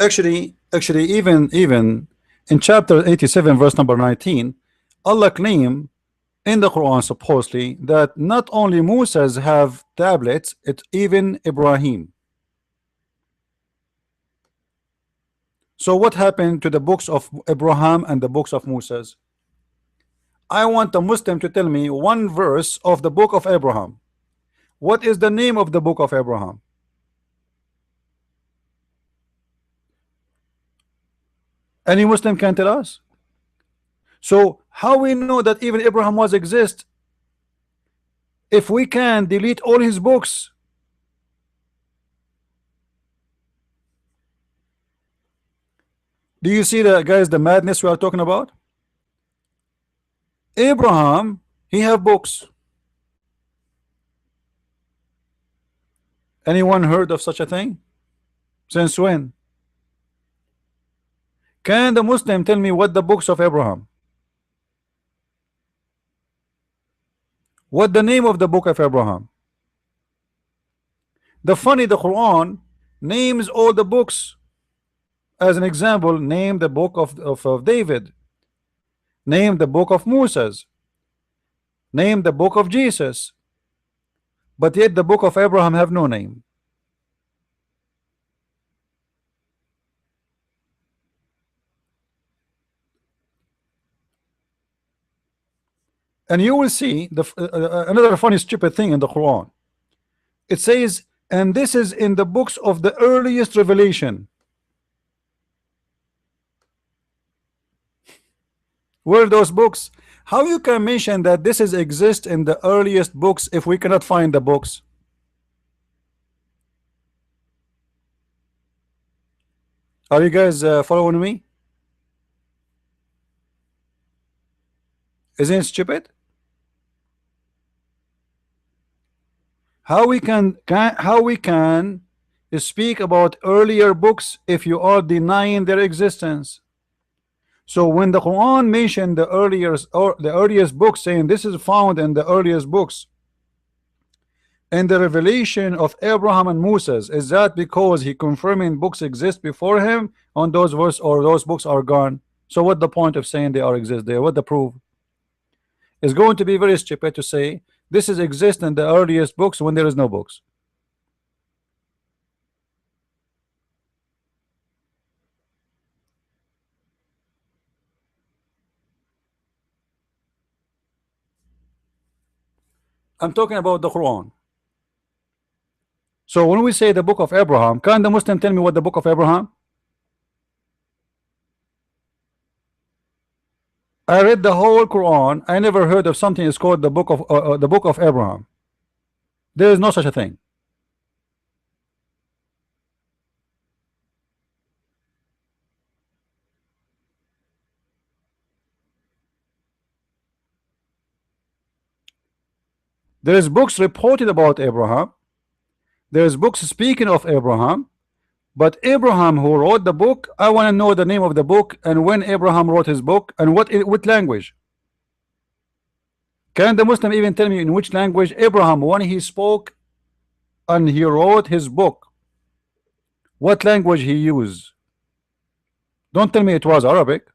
Speaker 1: actually even in chapter 87 verse number 19, Allah claim in the Quran supposedly that not only Moses have tablets, it's even Ibrahim. So what happened to the books of Abraham and the books of Moses? I want a Muslim to tell me one verse of the book of Abraham. What is the name of the book of Abraham? Any Muslim can tell us. So how we know that even Abraham was exist if we can delete all his books? Do you see the guys the madness we are talking about? Abraham, he have books. Anyone heard of such a thing? Since when? Can the Muslim tell me what the books of Abraham? What the name of the book of Abraham? The Quran names all the books. As an example, name the book of David, name the book of Moses, name the book of Jesus, but yet the book of Abraham have no name. And you will see another funny stupid thing in the Quran. It says, and this is in the books of the earliest revelation. Where are those books? How you can mention that this is exist in the earliest books if we cannot find the books? Are you guys following me? Isn't it stupid? How we can speak about earlier books if you are denying their existence? So when the Quran mentioned the earliest books, saying this is found in the earliest books, and the revelation of Abraham and Moses, is that because he confirming books exist before him on those verse, or those books are gone? So what the point of saying they are exist there? What the proof? Is going to be very stupid to say this is exist in the earliest books when there is no books. I'm talking about the Quran. So when we say the book of Abraham, can the Muslim tell me what the book of Abraham? I read the whole Quran. I never heard of something is called the book of Abraham. There is no such a thing. There is books reported about Abraham, There's books speaking of Abraham, but Abraham who wrote the book, I want to know the name of the book and when Abraham wrote his book and what language. Can the Muslim even tell me in which language Abraham, when he spoke and he wrote his book, what language he used? Don't tell me it was Arabic.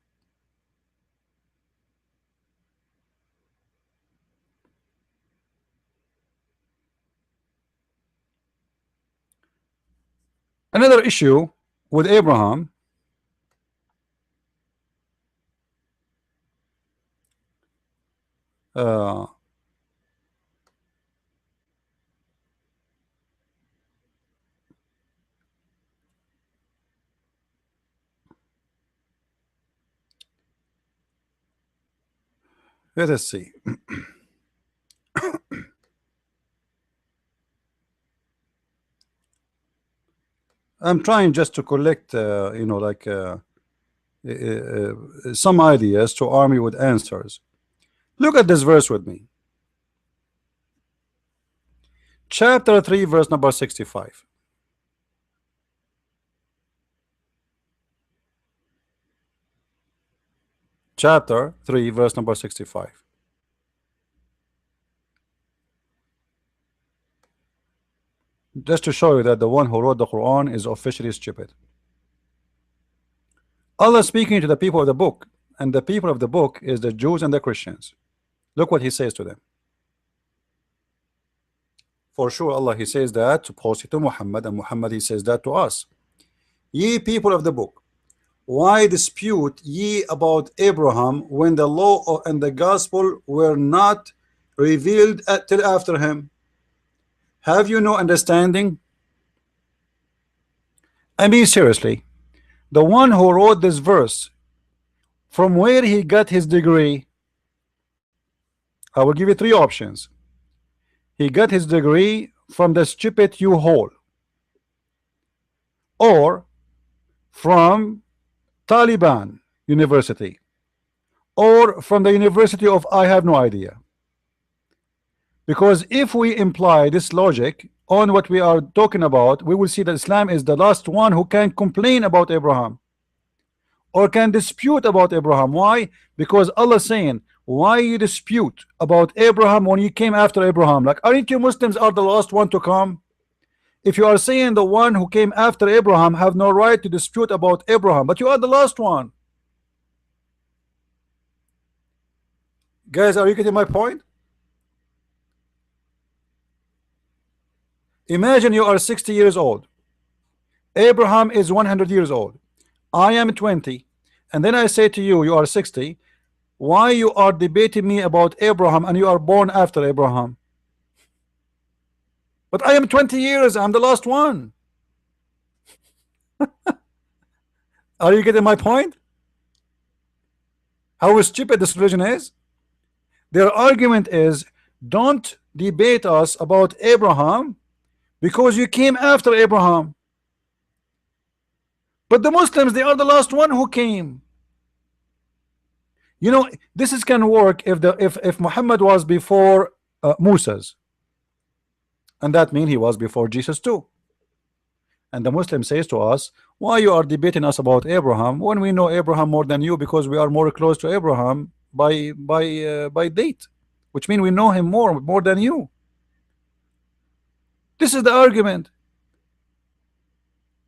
Speaker 1: Another issue with Abraham, let us see. I'm trying just to collect, you know, like some ideas to arm you with answers. Look at this verse with me. Chapter 3, verse number 65. Chapter 3, verse number 65. Just to show you that the one who wrote the Quran is officially stupid. Allah speaking to the people of the book, and the people of the book is the Jews and the Christians. Look what he says to them. For sure, Allah, he says that supposedly to Muhammad, and Muhammad, he says that to us. Ye people of the book, why dispute ye about Abraham when the law and the gospel were not revealed till after him? Have you no understanding? I mean, seriously, the one who wrote this verse, from where he got his degree, I will give you three options. He got his degree from the stupid U-Haul, or from Taliban University, or from the University of I have no idea. Because if we imply this logic on what we are talking about, we will see that Islam is the last one who can complain about Abraham or can dispute about Abraham. Why? Because Allah saying, why you dispute about Abraham when you came after Abraham? Like, aren't you Muslims are the last one to come? If you are saying the one who came after Abraham have no right to dispute about Abraham, but you are the last one. Guys, are you getting my point? Imagine you are 60 years old. Abraham is 100 years old. I am 20. And then I say to you, you are 60. Why you are debating me about Abraham and you are born after Abraham? But I am 20 years. I'm the last one. Are you getting my point? How stupid this religion is? Their argument is, don't debate us about Abraham because you came after Abraham. But the Muslims, they are the last one who came. You know, this is can work if Muhammad was before Moses, and that means he was before Jesus too. And the Muslim says to us, why you are debating us about Abraham when we know Abraham more than you, because we are more close to Abraham by date, which means we know him more than you. This is the argument.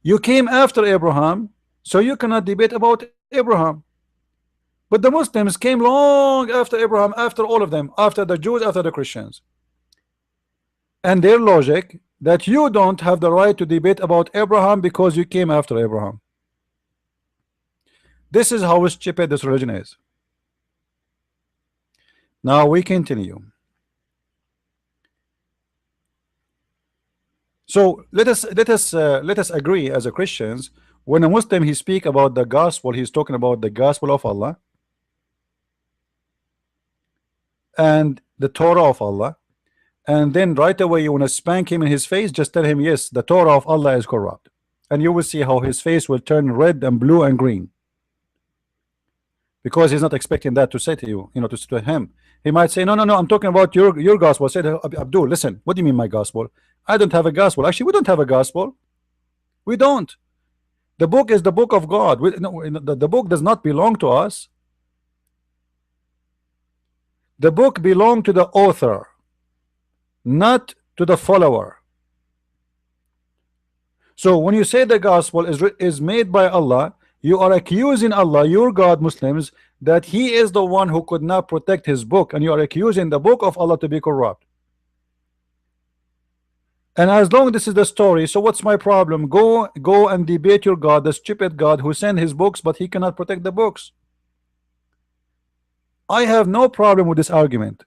Speaker 1: You came after Abraham, so you cannot debate about Abraham. But the Muslims came long after Abraham, after all of them, after the Jews, after the Christians. And their logic that you don't have the right to debate about Abraham because you came after Abraham. This is how stupid this religion is. Now we continue. So let us agree as a Christians, when a Muslim he speak about the gospel, he's talking about the gospel of Allah and the Torah of Allah, and then right away you want to spank him in his face, just tell him yes, the Torah of Allah is corrupt, and you will see how his face will turn red and blue and green, because he's not expecting that to say to you, you know, to him. He might say, no, no, no, I'm talking about your gospel. I said, Abdul, listen, what do you mean my gospel? I don't have a gospel. Actually, we don't have a gospel. We don't. The book is the book of God. No, the book does not belong to us. The book belongs to the author, not to the follower. So when you say the gospel is made by Allah, you are accusing Allah, your God, Muslims, that He is the one who could not protect His book, and you are accusing the book of Allah to be corrupt. And as long as this is the story, so what's my problem? Go and debate your God, the stupid God who sent His books, but He cannot protect the books. I have no problem with this argument.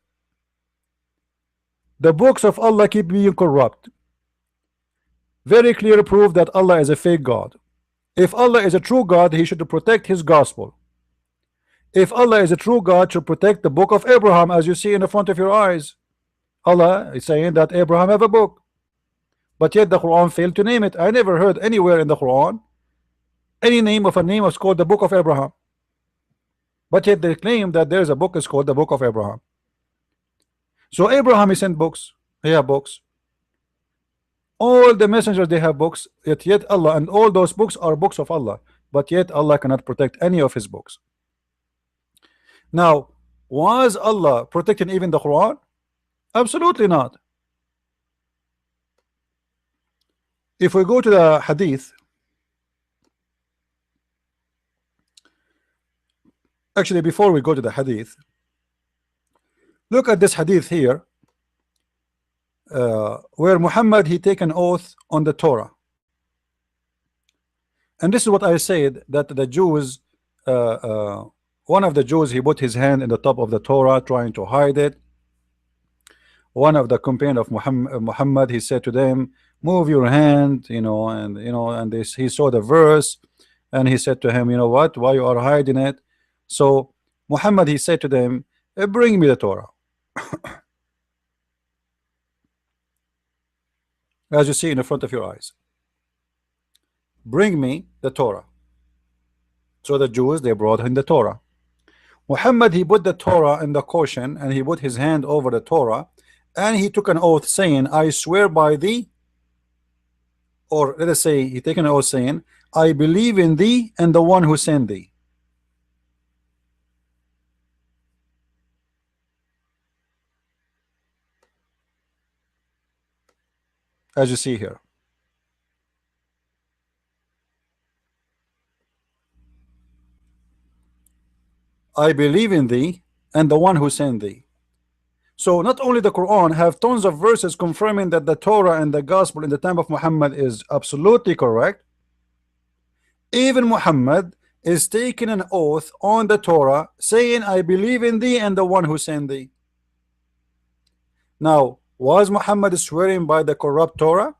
Speaker 1: The books of Allah keep being corrupt. Very clear proof that Allah is a fake God. If Allah is a true God, He should protect His gospel. If Allah is a true God, should protect the book of Abraham, as you see in the front of your eyes. Allah is saying that Abraham have a book, but yet the Quran failed to name it. I never heard anywhere in the Quran any name of a name is called the book of Abraham, but yet they claim that there's a book is called the book of Abraham. So Abraham, he sent books. He have books. All the messengers, they have books, yet Allah, and all those books are books of Allah, but yet Allah cannot protect any of His books. Now, was Allah protecting even the Quran? Absolutely not. If we go to the hadith, actually before we go to the hadith, look at this hadith here, where Muhammad, he take an oath on the Torah. And this is what I said, that the Jews, one of the Jews, he put his hand in the top of the Torah trying to hide it. One of the companions of Muhammad, he said to them, move your hand, and he saw the verse, and he said to him, you know what, why you are hiding it? So Muhammad, he said to them, bring me the Torah. As you see in the front of your eyes, bring me the Torah. So the Jews, they brought him the Torah. Muhammad, he put the Torah in the cushion, and he put his hand over the Torah, and he took an oath saying, I swear by thee, or let us say he taken an oath saying, I believe in thee and the one who sent thee. As you see here, I believe in thee and the one who sent thee. So not only the Quran have tons of verses confirming that the Torah and the gospel in the time of Muhammad is absolutely correct, even Muhammad is taking an oath on the Torah saying, I believe in thee and the one who sent thee. Now, was Muhammad swearing by the corrupt Torah?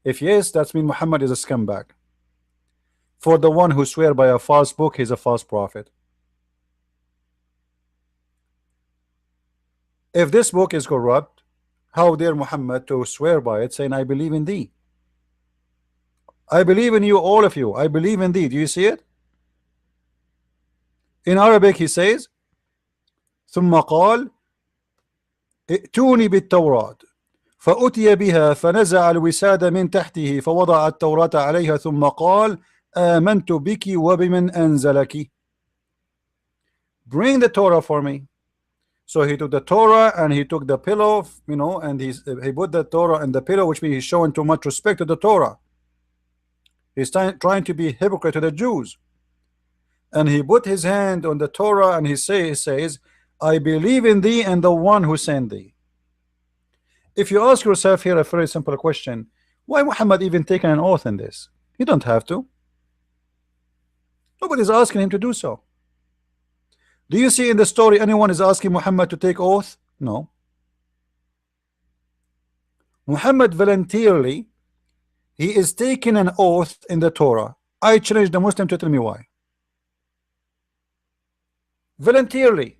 Speaker 1: If yes, that means Muhammad is a scumbag. For the one who swear by a false book, he's a false prophet. If this book is corrupt, how dare Muhammad to swear by it, saying, I believe in thee? I believe in you, all of you. I believe in thee. Do you see it? In Arabic, he says, ثم قال ائتوني بالتوراة فأتي بها فنزع الوساد من تحته فوضع التوراة عليها ثم قال آمنت بك وبمن أنزلك. Bring the Torah for me. So he took the Torah and he took the pillow, and he put the Torah in the pillow, which means he's showing too much respect to the Torah. He's trying to be hypocrite to the Jews. And he put his hand on the Torah and he says, I believe in thee and the one who sent thee. If you ask yourself here a very simple question, why Muhammad even taken an oath in this? You don't have to. Nobody's asking him to do so. Do you see in the story anyone is asking Muhammad to take oath? No. Muhammad voluntarily, he is taking an oath in the Torah. I challenge the Muslim to tell me why. Voluntarily.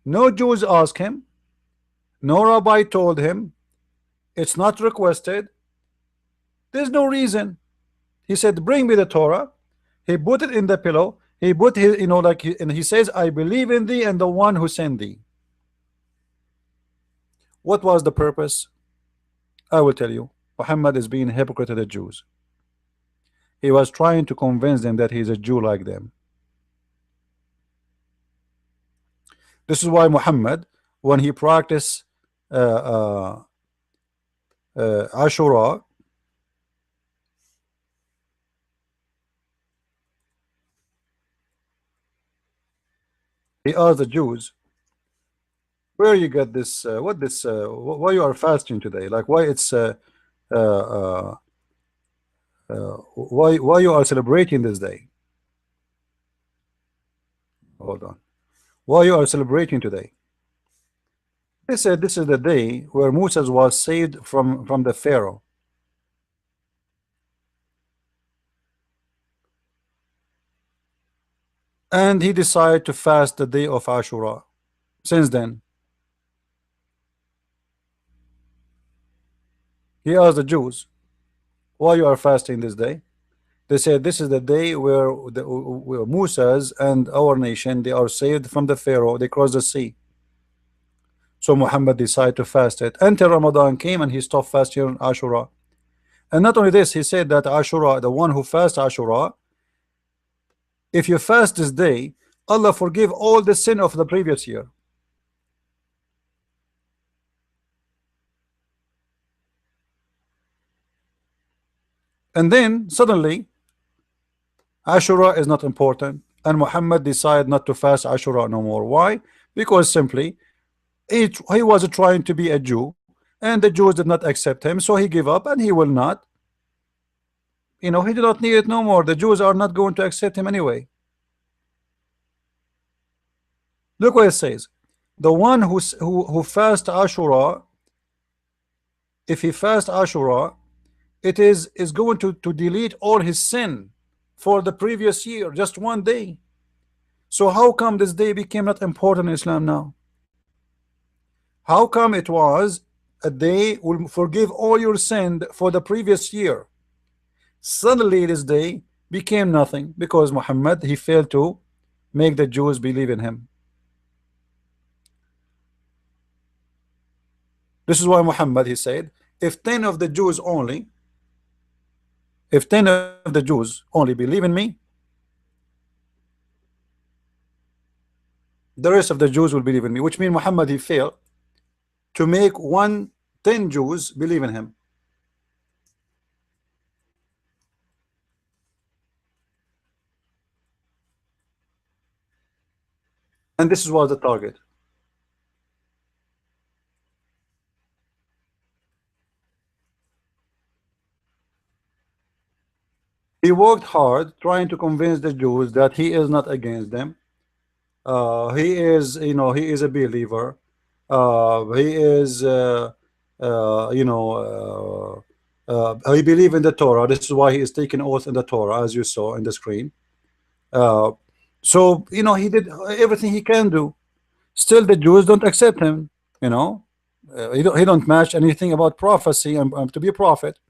Speaker 1: No Jews asked him. No rabbi told him. It's not requested. There's no reason. He said, bring me the Torah. He put it in the pillow. He put his, and he says, I believe in thee and the one who sent thee. What was the purpose? I will tell you. Muhammad is being a hypocrite to the Jews. He was trying to convince them that he's a Jew like them. This is why Muhammad, when he practiced Ashura, he asked the Jews, where you get this, what this, why you are fasting today? Like why it's, uh, uh, why you are celebrating this day? Hold on. Why you are celebrating today? They said this is the day where Moses was saved from the Pharaoh. And he decided to fast the day of Ashura. Since then, he asked the Jews, why you are fasting this day? They said this is the day where Moses and our nation, they are saved from the Pharaoh. They crossed the sea. So Muhammad decided to fast it until Ramadan came, and he stopped fasting on Ashura. And not only this, he said that Ashura, the one who fasts Ashura, if you fast this day, Allah forgive all the sin of the previous year. And then suddenly Ashura is not important, and Muhammad decided not to fast Ashura no more. Why? Because simply he was trying to be a Jew, and the Jews did not accept him, so he gave up, and he will not. He did not need it no more. The Jews are not going to accept him anyway. Look what it says. The one who fast Ashura, if he fast Ashura, it is going to delete all his sin for the previous year, just one day. So how come this day became not important in Islam now? How come it was a day will forgive all your sin for the previous year? Suddenly this day became nothing because Muhammad, he failed to make the Jews believe in him. This is why Muhammad, he said, if 10 of the Jews only, if 10 of the Jews only believe in me, the rest of the Jews will believe in me, which means Muhammad, he failed to make 10 Jews believe in him. And this was the target. He worked hard trying to convince the Jews that he is not against them. He is, he is a believer. He is, he believe in the Torah. This is why he is taking oath in the Torah, as you saw in the screen. Uh, so, he did everything he can do. Still, the Jews don't accept him. He don't match anything about prophecy and to be a prophet.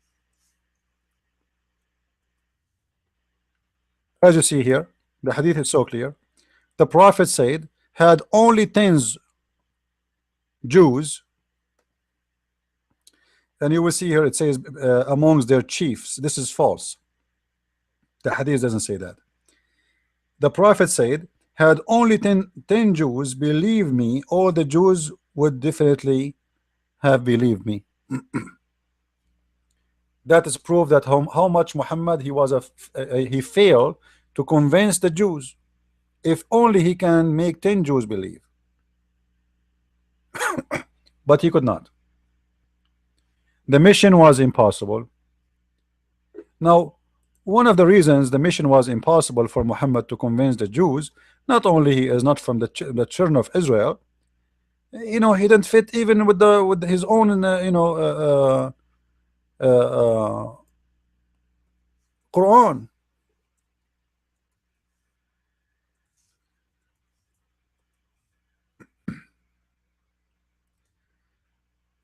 Speaker 1: As you see here, the hadith is so clear. The prophet said, had only 10 Jews, and you will see here it says amongst their chiefs. This is false. The hadith doesn't say that. The prophet said, had only 10 Jews believed me, all the Jews would definitely have believed me. That is proof that how much Muhammad, he failed to convince the Jews. If only he can make 10 Jews believe. But he could not. The mission was impossible. Now, one of the reasons the mission was impossible for Muhammad to convince the Jews, not only he is not from the children of Israel, he didn't fit even with his own Quran.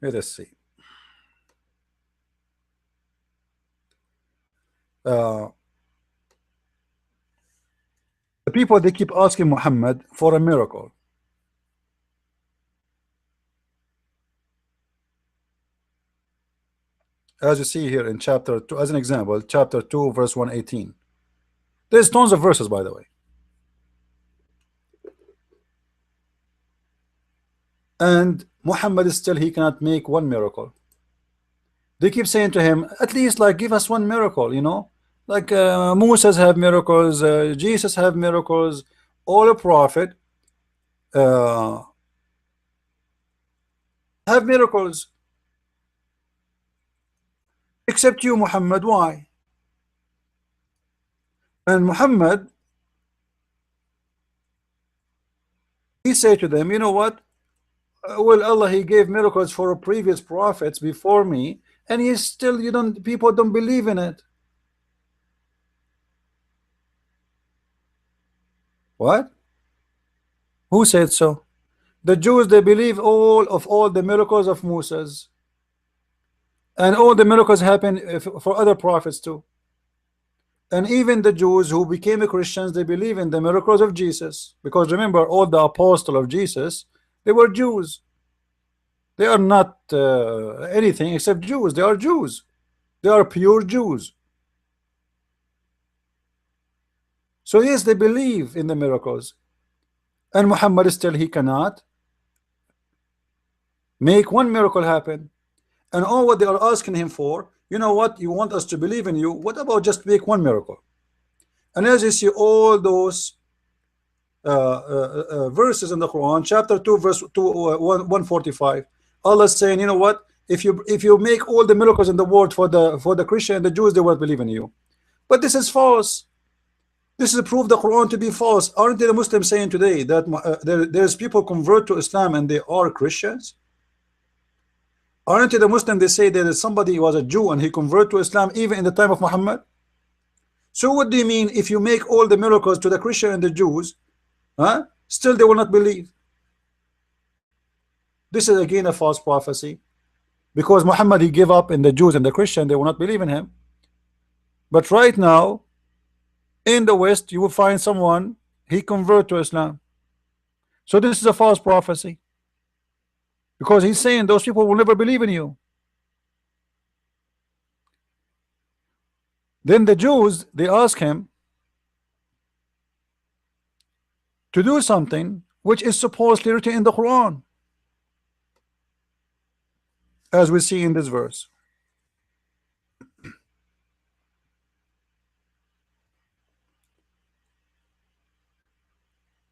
Speaker 1: Let us see. The people, they keep asking Muhammad for a miracle. as you see here in chapter 2, as an example, chapter 2, verse 118. There's tons of verses, by the way. And Muhammad is still, he cannot make one miracle. They keep saying to him, at least like give us one miracle, you know, like Moses have miracles, Jesus have miracles, all a prophet have miracles, except you, Muhammad. Why? And Muhammad, he said to them, you know what? Well, Allah, he gave miracles for previous prophets before me, and he still, you don't, people don't believe in it. What? Who said so? The Jews, they believe all the miracles of Moses, and all the miracles happen for other prophets too. And even the Jews who became Christians, they believe in the miracles of Jesus, because remember, all the apostles of Jesus, they were Jews. They are not anything except Jews. They are Jews. They are pure Jews. So yes, they believe in the miracles. And Muhammad still, he cannot make one miracle happen. And all what they are asking him for, you know what, you want us to believe in you, what about just make one miracle? And as you see all those verses in the Quran, chapter 2, verse 145, Allah is saying, you know what, if you make all the miracles in the world for the Christian and the Jews, they won't believe in you. But this is false. This is proof the Quran to be false. Aren't the Muslims saying today that there's people convert to Islam and they are Christians? Aren't the Muslims, they say that somebody was a Jew and he converted to Islam even in the time of Muhammad? So what do you mean if you make all the miracles to the Christian and the Jews, still they will not believe? This is again a false prophecy, because Muhammad, he gave up in the Jews and the Christian, they will not believe in him. But right now in the West, you will find someone, he convert to Islam. So this is a false prophecy, because he's saying those people will never believe in you. Then the Jews, they ask him to do something which is supposedly written in the Quran, as we see in this verse.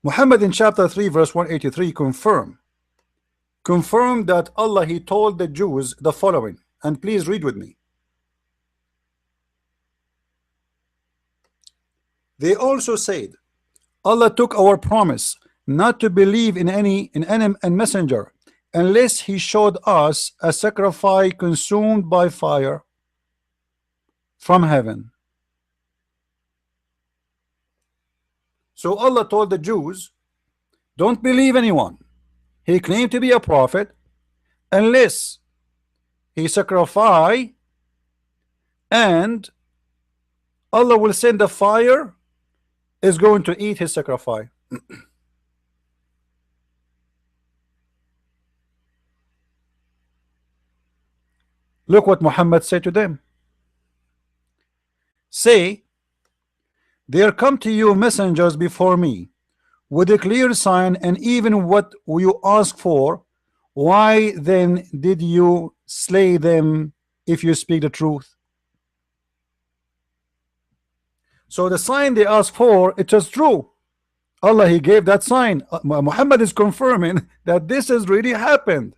Speaker 1: Muhammad in chapter 3 verse 183 confirm that Allah, he told the Jews the following, and please read with me. They also said, Allah took our promise not to believe in any messenger unless he showed us a sacrifice consumed by fire from heaven. So Allah told the Jews, don't believe anyone. He claimed to be a prophet unless he sacrifice, and Allah will send a fire is going to eat his sacrifice. Look what Muhammad said to them. Say, there come to you messengers before me with a clear sign and even what you ask for. Why then did you slay them if you speak the truth? So the sign they asked for, it was true. Allah, he gave that sign. Muhammad is confirming that this has really happened.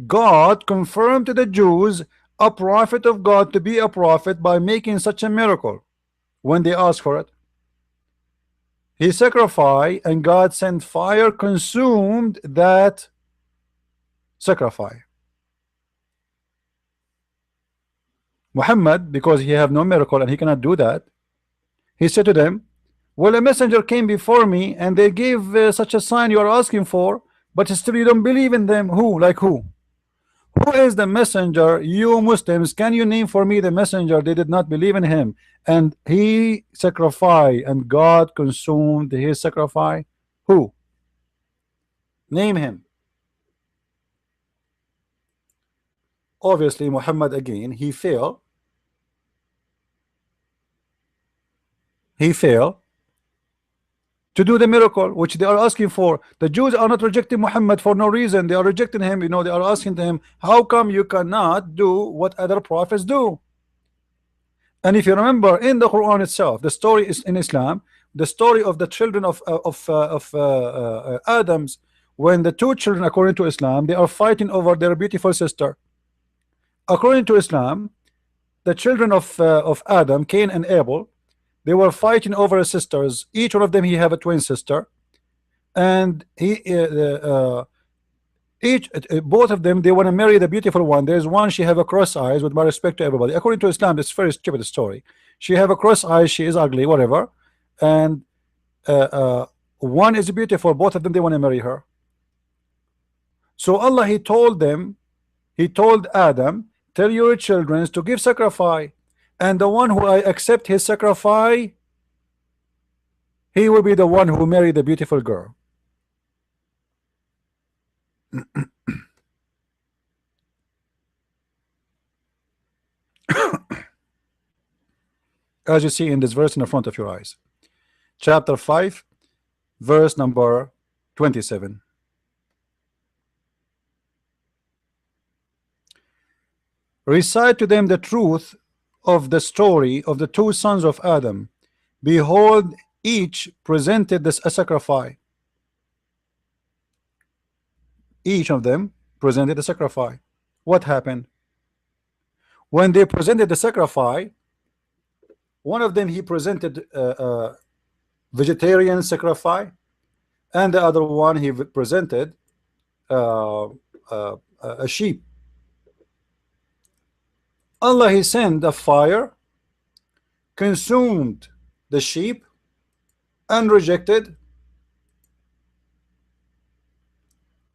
Speaker 1: God confirmed to the Jews a prophet of God to be a prophet by making such a miracle when they asked for it. He sacrificed and God sent fire, consumed that sacrifice. Muhammad, because he have no miracle and he cannot do that, he said to them, well, a messenger came before me and they gave such a sign you are asking for, but still you don't believe in them. Who? Like who? Who is the messenger? You Muslims, can you name for me the messenger? They did not believe in him and he sacrificed and God consumed his sacrifice. Who? Name him. obviously Muhammad again, he failed. He failed to do the miracle which they are asking for. The Jews are not rejecting Muhammad for no reason. They are rejecting him. You know, they are asking him, how come you cannot do what other prophets do? And if you remember in the Quran itself, the story is in Islam, the story of the children of Adam's, when the two children, according to Islam, they are fighting over their beautiful sister. According to Islam, the children of Adam, Cain and Abel, they were fighting over sisters. Each one of them, he have a twin sister, and both of them, they want to marry the beautiful one. There's one, she have a cross eyes, with my respect to everybody. According to Islam, it's very stupid story. She have a cross eyes, she is ugly, whatever, and one is beautiful. Both of them, they want to marry her. So Allah, he told them, he told Adam, tell your children to give sacrifice, and the one who I accept his sacrifice, he will be the one who marry the beautiful girl. As you see in this verse in the front of your eyes, chapter 5, verse number 27. Recite to them the truth of the story of the two sons of Adam. Behold, each presented this a sacrifice. Each of them presented a sacrifice. What happened? When they presented the sacrifice, one of them, he presented a vegetarian sacrifice, and the other one, he presented a sheep. Allah, he sent a fire, consumed the sheep, and rejected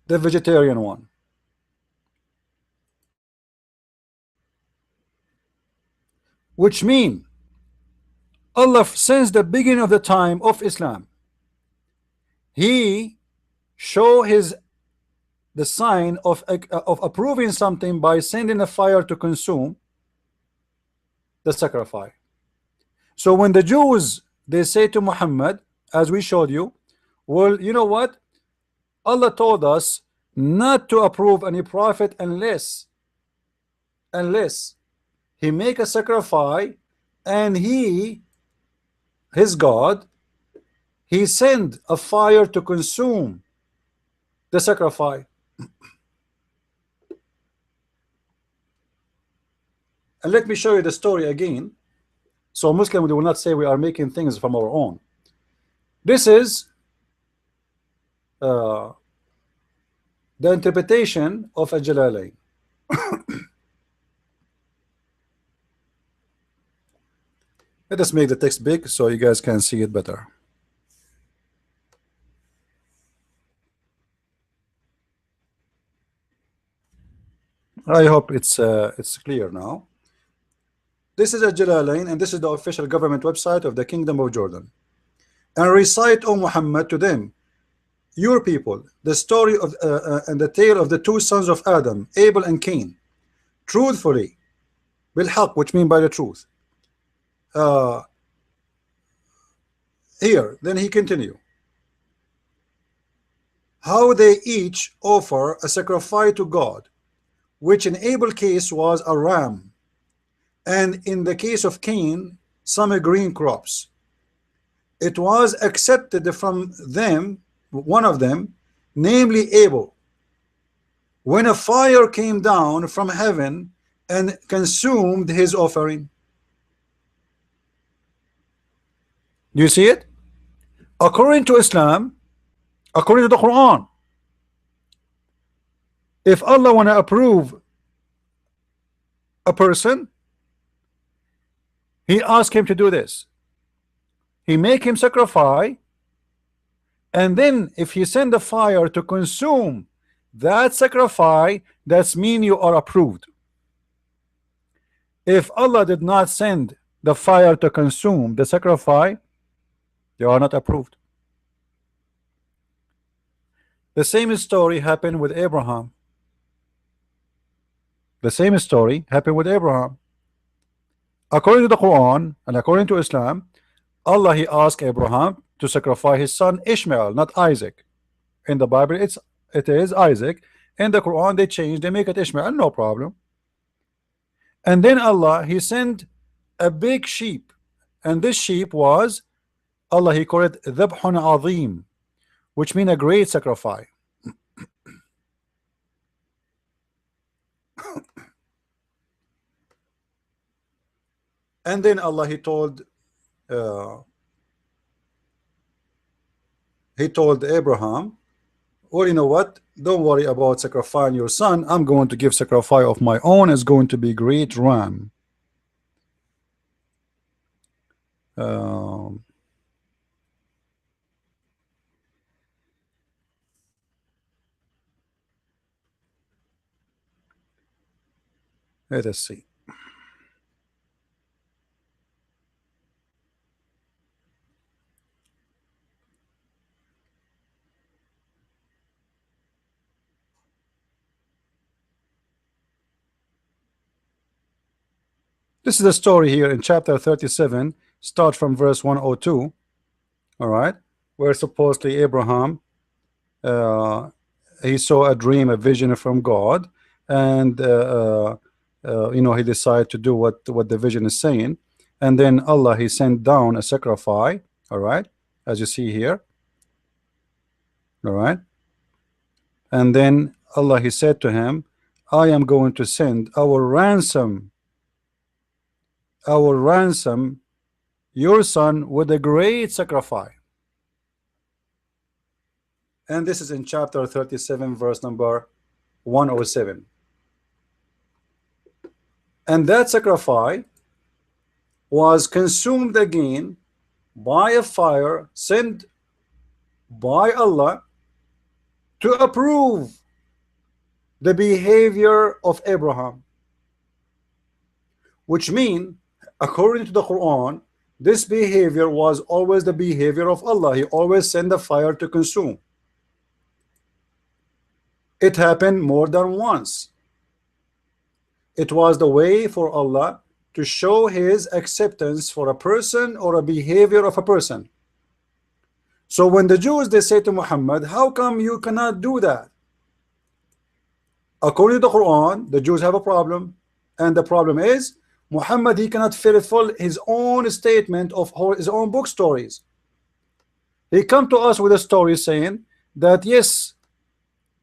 Speaker 1: the vegetarian one. Which means Allah, since the beginning of the time of Islam, he show the sign of approving something by sending a fire to consume the sacrifice. So when the Jews, they say to Muhammad, as we showed you, well, you know what, Allah told us not to approve any prophet unless he make a sacrifice, and his God, he send a fire to consume the sacrifice. And let me show you the story again, so Muslims will not say we are making things from our own. This is the interpretation of Al-Jalalayn. Let us make the text big so you guys can see it better. I hope it's clear now. This is Al-Jalalayn, and this is the official government website of the Kingdom of Jordan. And recite, O Muhammad, to them, your people, the story of and the tale of the two sons of Adam, Abel and Cain, truthfully, bil-haq, which mean by the truth. Here, then he continue. How they each offer a sacrifice to God, which in Abel's case was a ram, and in the case of Cain, some green crops. It was accepted from them, one of them, namely Abel, when a fire came down from heaven and consumed his offering. Do you see it? According to Islam, according to the Quran, if Allah want to approve a person, he asks him to do this. He make him sacrifice, and then if he send the fire to consume that sacrifice, that's mean you are approved. If Allah did not send the fire to consume the sacrifice, you are not approved. The same story happened with Abraham. The same story happened with Abraham. According to the Quran and according to Islam, Allah he asked Abraham to sacrifice his son Ishmael, not Isaac. In the Bible, it is Isaac. In the Quran, they change, they make it Ishmael, no problem. And then Allah he sent a big sheep, and this sheep was Allah he called it Dhabhun Azim, which means a great sacrifice. And then Allah he told Abraham, well, you know what, don't worry about sacrificing your son. I'm going to give sacrifice of my own. It's going to be great ram. Let us see. This is the story here in chapter 37, start from verse 102. All right, where supposedly Abraham he saw a dream, a vision from God, and you know, he decided to do what the vision is saying, and then Allah he sent down a sacrifice. All right, as you see here. All right, and then Allah he said to him, I am going to send our ransom, your son, with a great sacrifice. And this is in chapter 37, verse number 107. And that sacrifice was consumed again by a fire sent by Allah to approve the behavior of Abraham, which means, according to the Quran, this behavior was always the behavior of Allah. He always sent the fire to consume. It happened more than once. It was the way for Allah to show his acceptance for a person or a behavior of a person. So when the Jews, they say to Muhammad, how come you cannot do that? According to the Quran, the Jews have a problem, and the problem is Muhammad, he cannot fulfill his own statement of his own book stories. He come to us with a story saying that yes,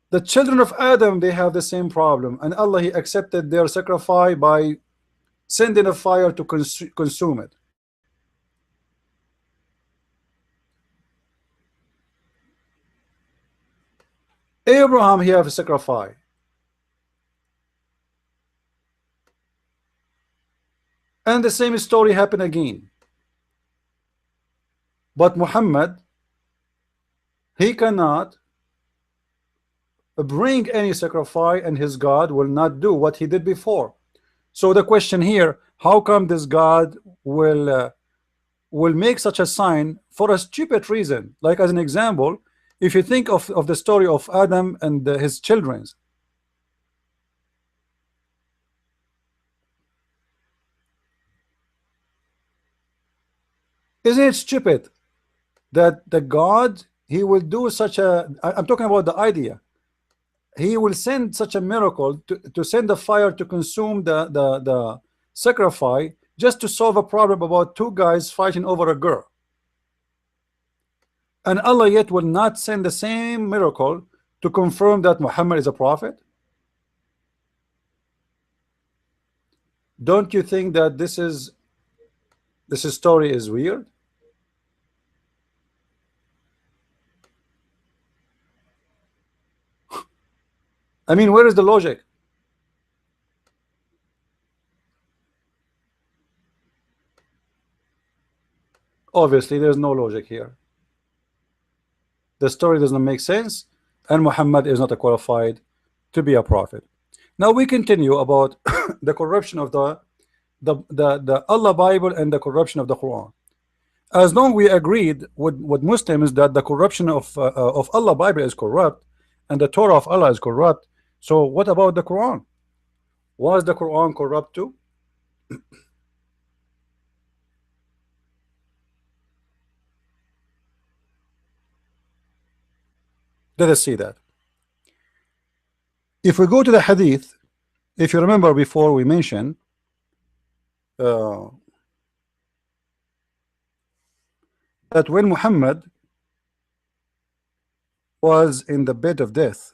Speaker 1: the children of Adam, they have the same problem, and Allah he accepted their sacrifice by sending a fire to consume it. Abraham he have a sacrifice, and the same story happened again. But Muhammad, he cannot bring any sacrifice, and his God will not do what he did before. So the question here, how come this God will make such a sign for a stupid reason? Like, as an example, if you think of the story of Adam and his children, isn't it stupid that the God, he will do such a, I'm talking about the idea, he will send such a miracle to send the fire to consume the sacrifice just to solve a problem about two guys fighting over a girl, and Allah yet will not send the same miracle to confirm that Muhammad is a prophet? Don't you think that this story is weird? I mean, where is the logic? Obviously, there's no logic here. The story does not make sense, and Muhammad is not qualified to be a prophet. Now we continue about the corruption of the Allah Bible and the corruption of the Quran. As long we agreed with Muslims that the corruption of Allah Bible is corrupt and the Torah of Allah is corrupt, so what about the Quran? Was the Quran corrupt too? Let us see that. If we go to the hadith, if you remember before we mentioned uh, that when Muhammad was in the bed of death,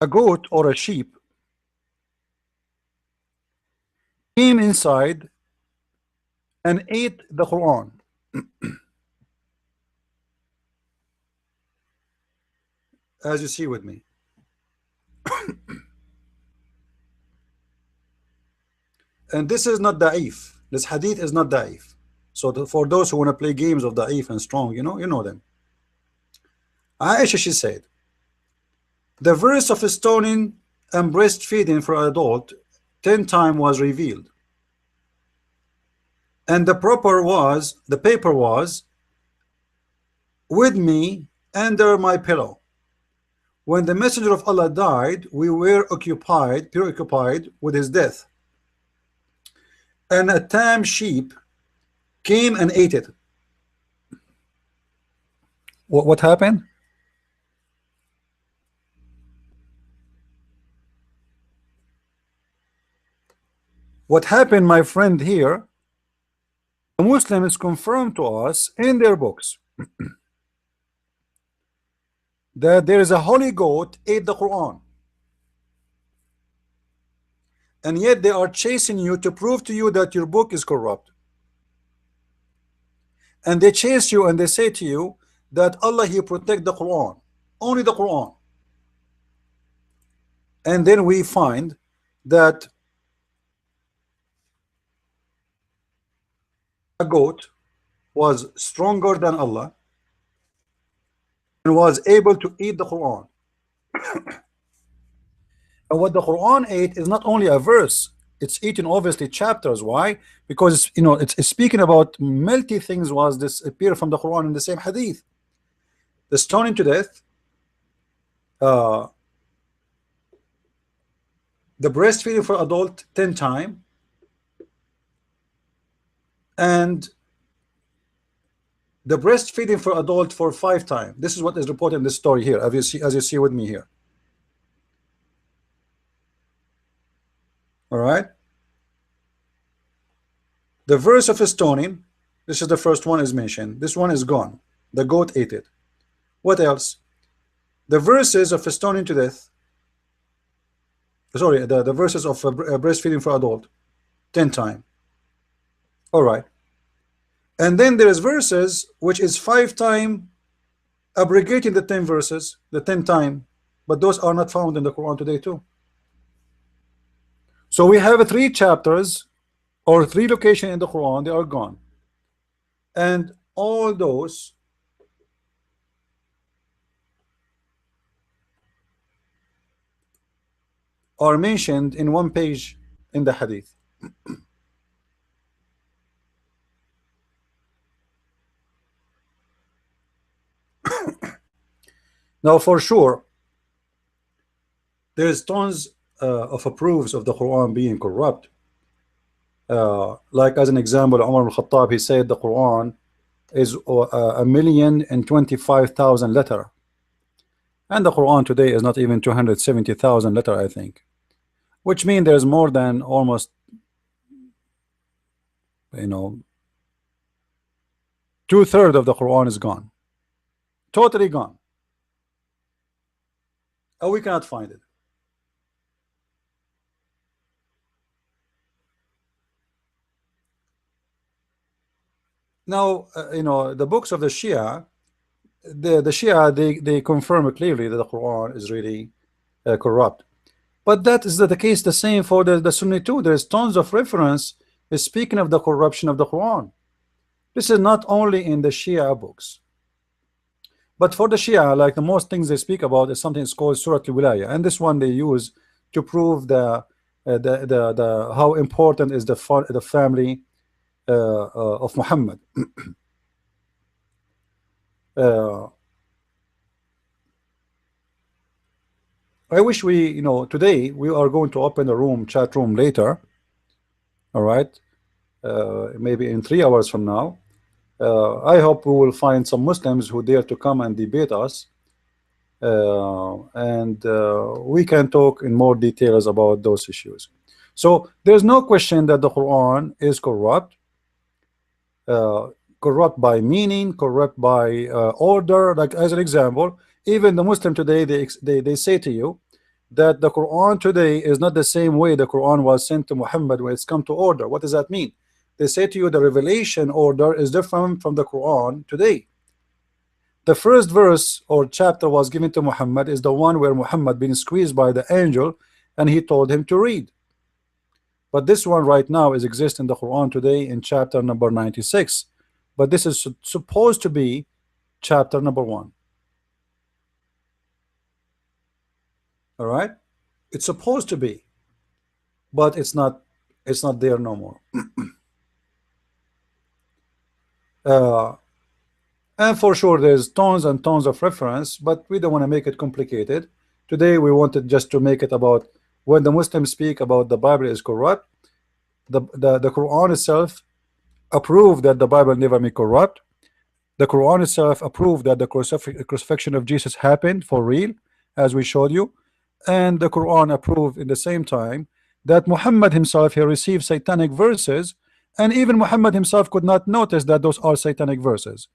Speaker 1: a goat or a sheep came inside and ate the Quran. As you see with me. And this is not da'if. This hadith is not da'if. So for those who want to play games of da'if and strong, you know them. Aisha, she said, the verse of stoning and breastfeeding for an adult 10 times was revealed. And the paper was with me under my pillow. When the messenger of Allah died, we were preoccupied with his death. And a tame sheep came and ate it. What happened? What happened, my friend, here, the Muslims confirmed to us in their books that there is a holy goat ate the Quran. And yet they are chasing you to prove to you that your book is corrupt. And they chase you and they say to you that Allah, He protect the Quran, only the Quran. And then we find that a goat was stronger than Allah and was able to eat the Quran. And what the Quran ate is not only a verse, it's eating obviously chapters. Why? Because it's speaking about multi things was this appear from the Quran in the same hadith. The stoning to death, the breastfeeding for adult 10 times, and the breastfeeding for adult for 5 times. This is what is reported in this story here, as you see with me here. All right. The verse of stoning, this is the first one is mentioned. This one is gone. The goat ate it. What else? The verses of stoning to death. Sorry, the verses of breastfeeding for adult 10 times. All right. And then there is verses which is 5 times abrogating the 10 verses, the 10 times, but those are not found in the Quran today too. So we have 3 chapters or 3 locations in the Quran, they are gone. And all those are mentioned in 1 page in the hadith. Now for sure there's tons of proofs of the Quran being corrupt. Like as an example, Umar al-Khattab, he said the Quran is 1,025,000 letter, and the Quran today is not even 270,000 letter, I think, which means there's more than almost 2/3 of the Quran is gone, totally gone, and we cannot find it. Now the books of the Shia, the Shia, they confirm clearly that the Quran is really corrupt. But that is the case the same for the Sunni too. There's tons of reference speaking of the corruption of the Quran. This is not only in the Shia books, but for the Shia, like the most things they speak about is something that's called Surah Al-Wilaya, and this one they use to prove the how important is the family of Muhammad. I wish we, today we are going to open a room, chat room later. All right, maybe in 3 hours from now. I hope we will find some Muslims who dare to come and debate us, and we can talk in more details about those issues. So there's no question that the Quran is corrupt, uh, corrupt by meaning, corrupt by order. Like as an example, even the Muslim today, they say to you that the Quran today is not the same way the Quran was sent to Muhammad when it's come to order. What does that mean? They say to you the revelation order is different from the Quran today. The first verse or chapter was given to Muhammad is the one where Muhammad been squeezed by the angel and he told him to read. But this one right now is exist in the Quran today in chapter number 96. But this is supposed to be chapter number 1. All right, it's supposed to be, but it's not there no more. And for sure there's tons and tons of reference, but we don't want to make it complicated. Today we wanted just to make it about when the Muslims speak about the Bible is corrupt, the Quran itself approved that the Bible never be corrupt. The Quran itself approved that the crucifixion of Jesus happened for real, as we showed you. And the Quran approved in the same time that Muhammad himself, he received satanic verses, and even Muhammad himself could not notice that those are satanic verses.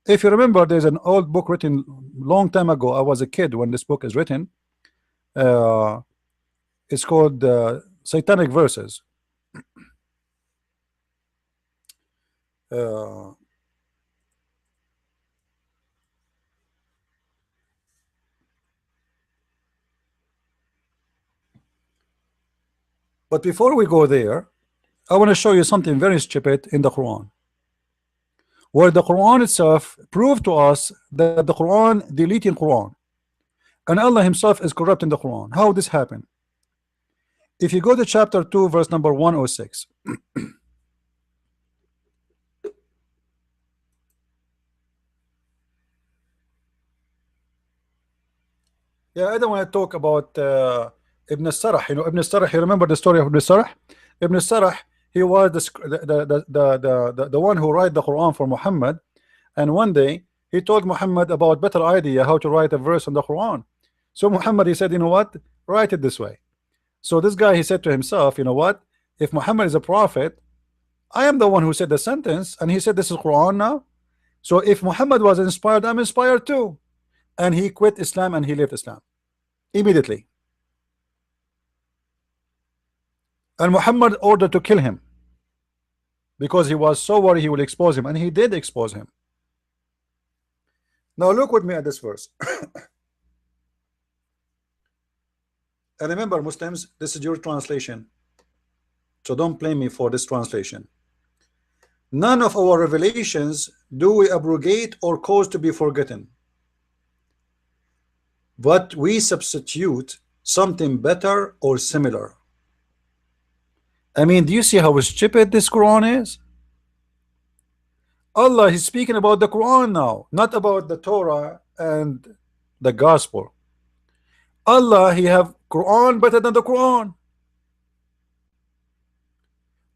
Speaker 1: If you remember, there's an old book written long time ago. I was a kid when this book is written. It's called Satanic Verses. But before we go there, I want to show you something very stupid in the Quran, where the Quran itself proved to us that the Quran deleting Quran, and Allah himself is corrupt in the Quran. How this happened? If you go to chapter 2 verse number 106, yeah, I don't want to talk about Ibn Sarah. Ibn Sarah, you remember the story of Ibn Sarah? Ibn Sarah, he was the one who wrote the Quran for Muhammad, and one day he told Muhammad about better idea how to write a verse in the Quran. So Muhammad, he said, you know what, write it this way. So this guy, he said to himself, you know what, if Muhammad is a prophet, I am the one who said the sentence, and he said this is Quran now. So if Muhammad was inspired, I'm inspired too. And he quit Islam and he left Islam immediately. And Muhammad ordered to kill him because he was so worried he will expose him, and he did expose him. Now look with me at this verse. And remember, Muslims, this is your translation, so don't blame me for this translation. None of our revelations do we abrogate or cause to be forgotten, but we substitute something better or similar. I mean, do you see how stupid this Quran is? Allah is speaking about the Quran now, not about the Torah and the Gospel. Allah, he have Quran better than the Quran.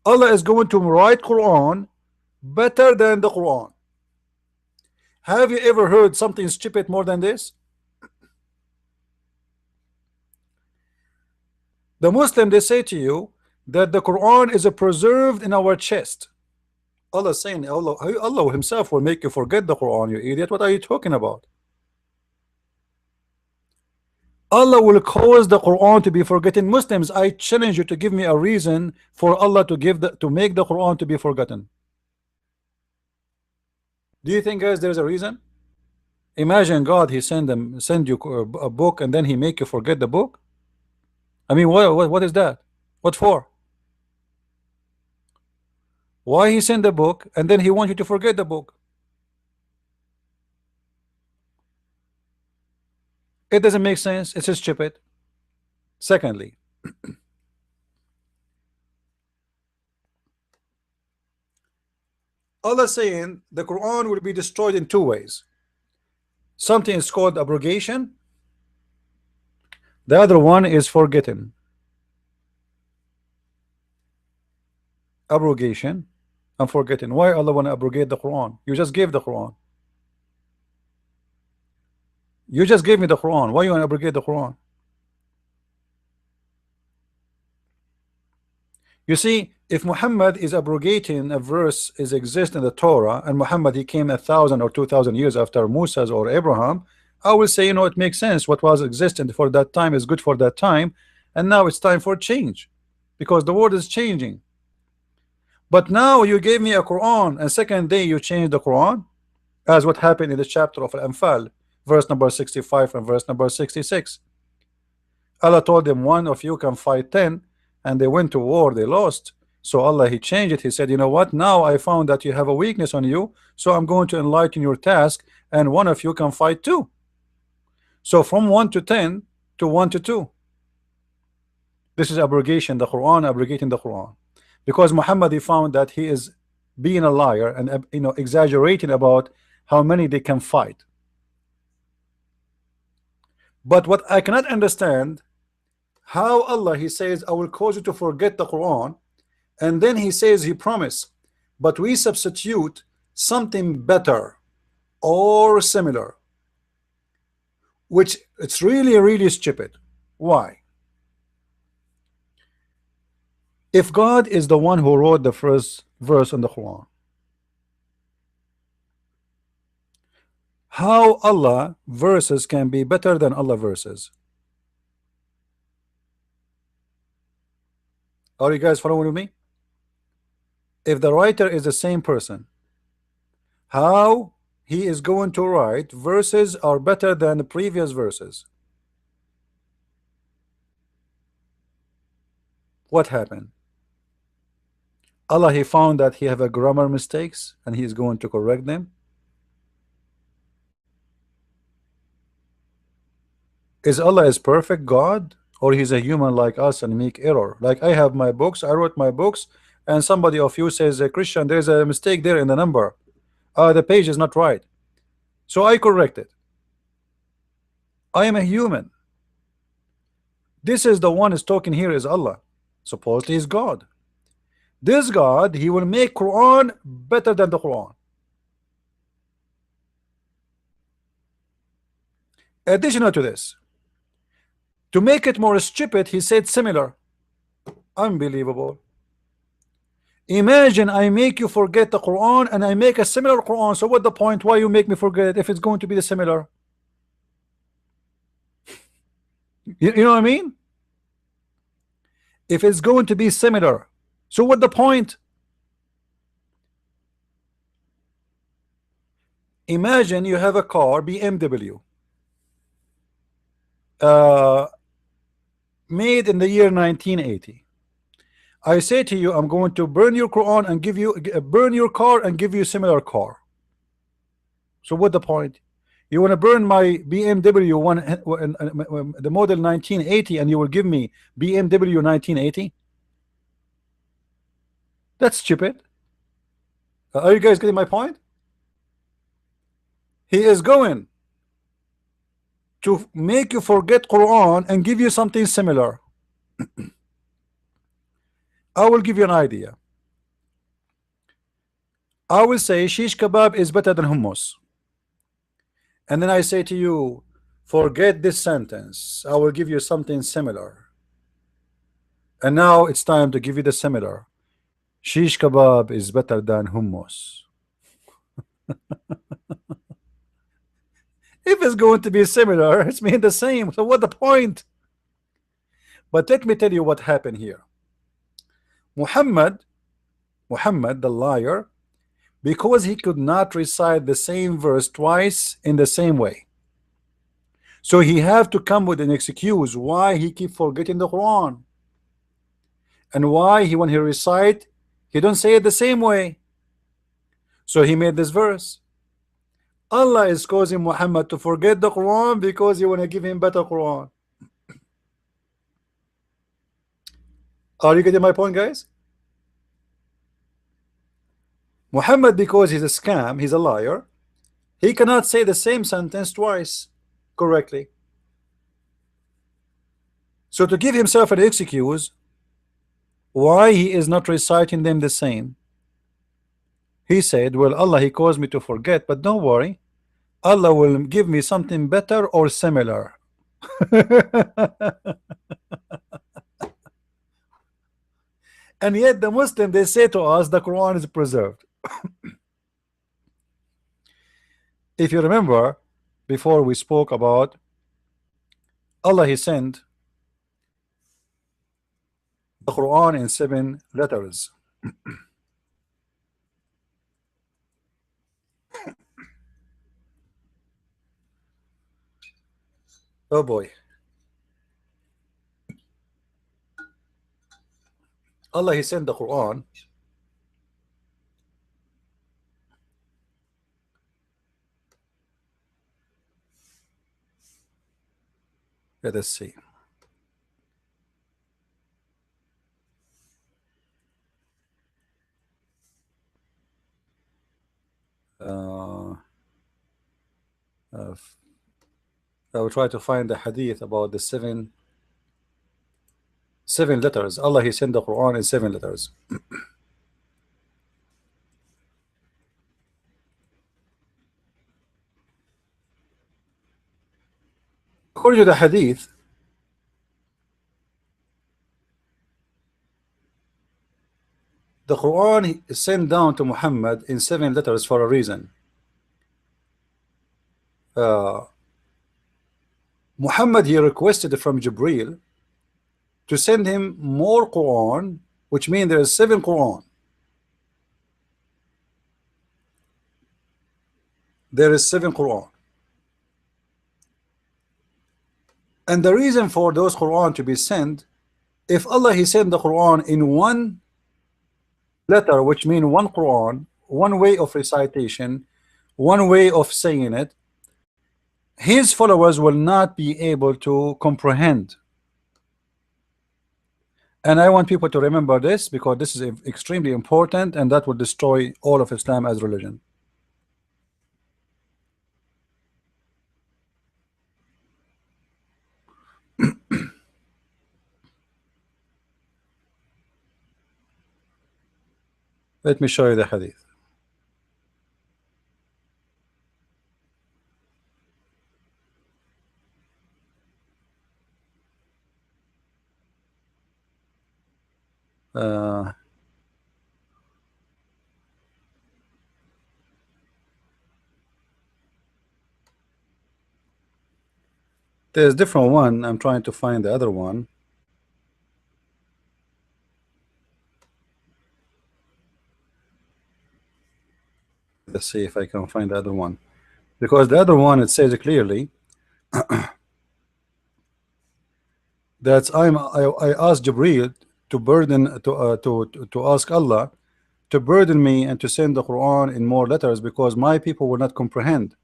Speaker 1: Allah is going to write Quran better than the Quran. Have you ever heard something stupid more than this? The Muslim, they say to you that the Quran is preserved in our chest. Allah is saying, Allah himself will make you forget the Quran, you idiot. What are you talking about? Allah will cause the Quran to be forgotten. Muslims, I challenge you to give me a reason for Allah to make the Quran to be forgotten. Do you think, guys, there's a reason? Imagine God, he send you a book and then he make you forget the book. I mean, what is that? What for? Why he send the book and then he want you to forget the book? It doesn't make sense. It's just stupid. Secondly, Allah saying the Quran will be destroyed in two ways. Something is called abrogation, The other one is forgetting, abrogation, and forgetting. Why Allah want to abrogate the Quran? You just gave the Quran. You just gave me the Quran. Why you want to abrogate the Quran? You see, if Muhammad is abrogating a verse is exist in the Torah, and Muhammad he came 1,000 or 2,000 years after Moses or Abraham, I will say, you know, it makes sense. What was existent for that time is good for that time, and now it's time for change, because the world is changing. But now you gave me a Quran, and second day you changed the Quran, as what happened in the chapter of Al-Anfal, verse number 65 and verse number 66. Allah told them, one of you can fight 10, and they went to war, they lost. So Allah he changed it. He said, you know what, now I found that you have a weakness on you, so I'm going to enlighten your task, and one of you can fight 2. So from 1 to 10 to 1 to 2. This is abrogation, the Quran abrogating the Quran, because Muhammad he found that he is being a liar and, you know, exaggerating about how many they can fight. But what I cannot understand, how Allah he says I will cause you to forget the Quran, and then he says he promised, but we substitute something better or similar, which it's really stupid. Why? If God is the one who wrote the first verse in the Quran, how Allah verses can be better than Allah verses? Are you guys following with me? If the writer is the same person, how he is going to write verses are better than the previous verses? What happened? Allah he found that he have a grammar mistakes and he is going to correct them. Is Allah is perfect God, or he's a human like us and make error? Like I have my books, I wrote my books, and somebody of you says, Christian, there's a mistake there in the number, the page is not right, so I correct it. I am a human. This is the one is talking here is Allah, supposedly is God. This God, he will make Quran better than the Quran. Additional to this, to make it more stupid, he said similar. Unbelievable. Imagine I make you forget the Quran and I make a similar Quran. So what the point? Why you make me forget if it's going to be the similar? You know what I mean? If it's going to be similar, so what the point? Imagine you have a car, BMW, made in the year 1980. I say to you, I'm going to burn your Quran and give you burn your car and give you a similar car. So what the point? You want to burn my BMW the model 1980, and you will give me BMW 1980? That's stupid. Are you guys getting my point? He is going to make you forget Quran and give you something similar. I will give you an idea. I will say shish kebab is better than hummus, and then I say to you, forget this sentence, I will give you something similar. And now it's time to give you the similar. Shish kebab is better than hummus. If it's going to be similar, it's mean the same. So what the point? But let me tell you what happened here. Muhammad the liar, because he could not recite the same verse twice in the same way, so he have to come with an excuse why he keep forgetting the Quran, and why he when he recite he don't say it the same way. So he made this verse. Allah is causing Muhammad to forget the Quran because you want to give him better Quran. Are you getting my point, guys? Muhammad, because he's a scam, he's a liar, he cannot say the same sentence twice correctly. So to give himself an excuse why he is not reciting them the same, he said, well, Allah, he caused me to forget, but don't worry, Allah will give me something better or similar. And yet the Muslim, they say to us the Quran is preserved. If you remember, before we spoke about Allah, he sent the Quran in 7 letters. Oh boy. Allah, he sent the Quran let us see. I will try to find the hadith about the seven letters. Allah, he sent the Quran in 7 letters. According to the hadith, the Quran is sent down to Muhammad in 7 letters for a reason. Muhammad, he requested from Jibreel to send him more Quran, which means there is 7 Quran. There is 7 Quran. And the reason for those Quran to be sent, if Allah, he sent the Quran in 1 letter, which means 1 Quran, 1 way of recitation, 1 way of saying it, his followers will not be able to comprehend. And I want people to remember this, because this is extremely important, and that will destroy all of Islam as religion. Let me show you the hadith. There's different one. I'm trying to find the other one. Let's see if I can find the other one, because the other one, it says clearly that I asked Jibreel to burden to ask Allah to burden me and to send the Quran in more letters, because my people will not comprehend.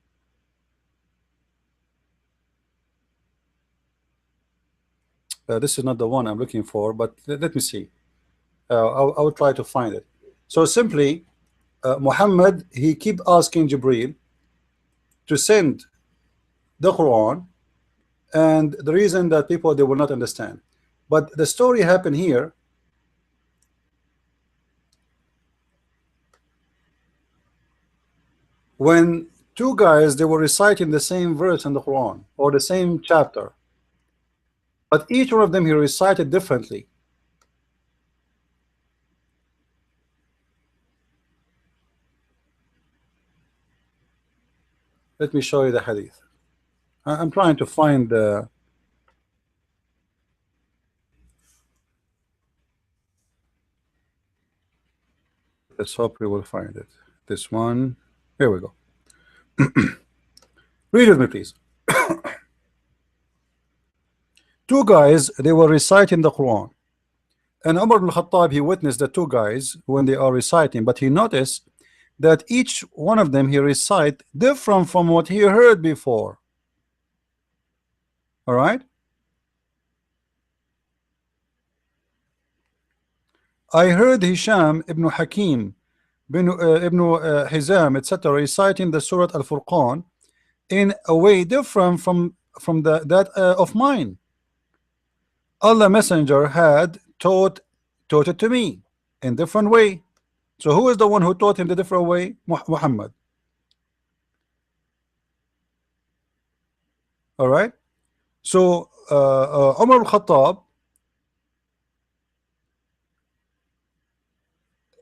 Speaker 1: This is not the one I'm looking for, but let me see. I will try to find it. So simply, Muhammad, he keep asking Jibreel to send the Quran, and the reason that people, they will not understand. But the story happened here. When 2 guys, they were reciting the same verse in the Quran, or the same chapter, but each one of them, he recited differently. Let me show you the hadith. I'm trying to find the let's hope we will find it. This one, here we go. Read with me, please. 2 guys, they were reciting the Quran, and Umar ibn Khattab, he witnessed the 2 guys when they are reciting, but he noticed that each one of them, he recite different from what he heard before. All right, I heard Hisham ibn Hakim ibn Hizam, etc., reciting the Surah Al-Furqan in a way different from that of mine. Allah Messenger had taught it to me in different way. So who is the one who taught him the different way? Muhammad. All right. So Umar al-Khattab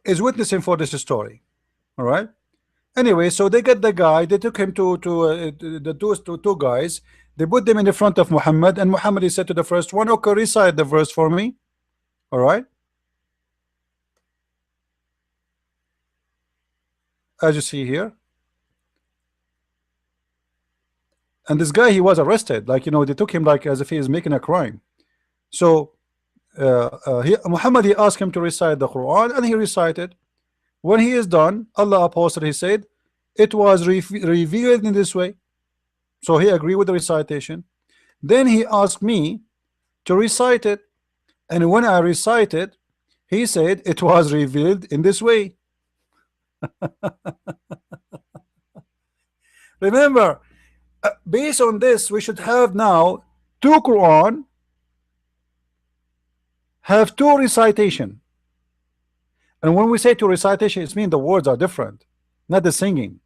Speaker 1: is witnessing for this story. All right. Anyway, so they get the guy. They took him to the two guys. They put them in the front of Muhammad, and Muhammad he said to the first one, "Okay, recite the verse for me." All right. As you see here, and this guy he was arrested. Like they took him like as if he is making a crime. So Muhammad he asked him to recite the Quran, and he recited. When he is done, Allah apostle he said, it was revealed in this way. So he agreed with the recitation. Then he asked me to recite it, and when I recited, he said it was revealed in this way. Remember, based on this, we should have now two Quran, have two recitation. And when we say two recitation, it means the words are different, not the singing.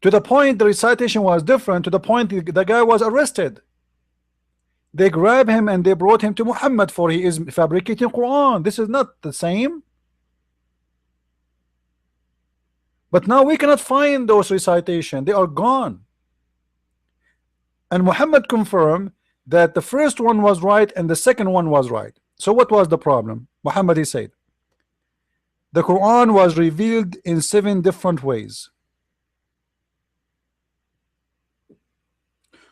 Speaker 1: To the point the recitation was different, to the point the guy was arrested. They grab him and they brought him to Muhammad for he is fabricating Quran. This is not the same. But now we cannot find those recitation. They are gone. And Muhammad confirmed that the first one was right and the second one was right. So what was the problem? Muhammad he said, the Quran was revealed in 7 different ways.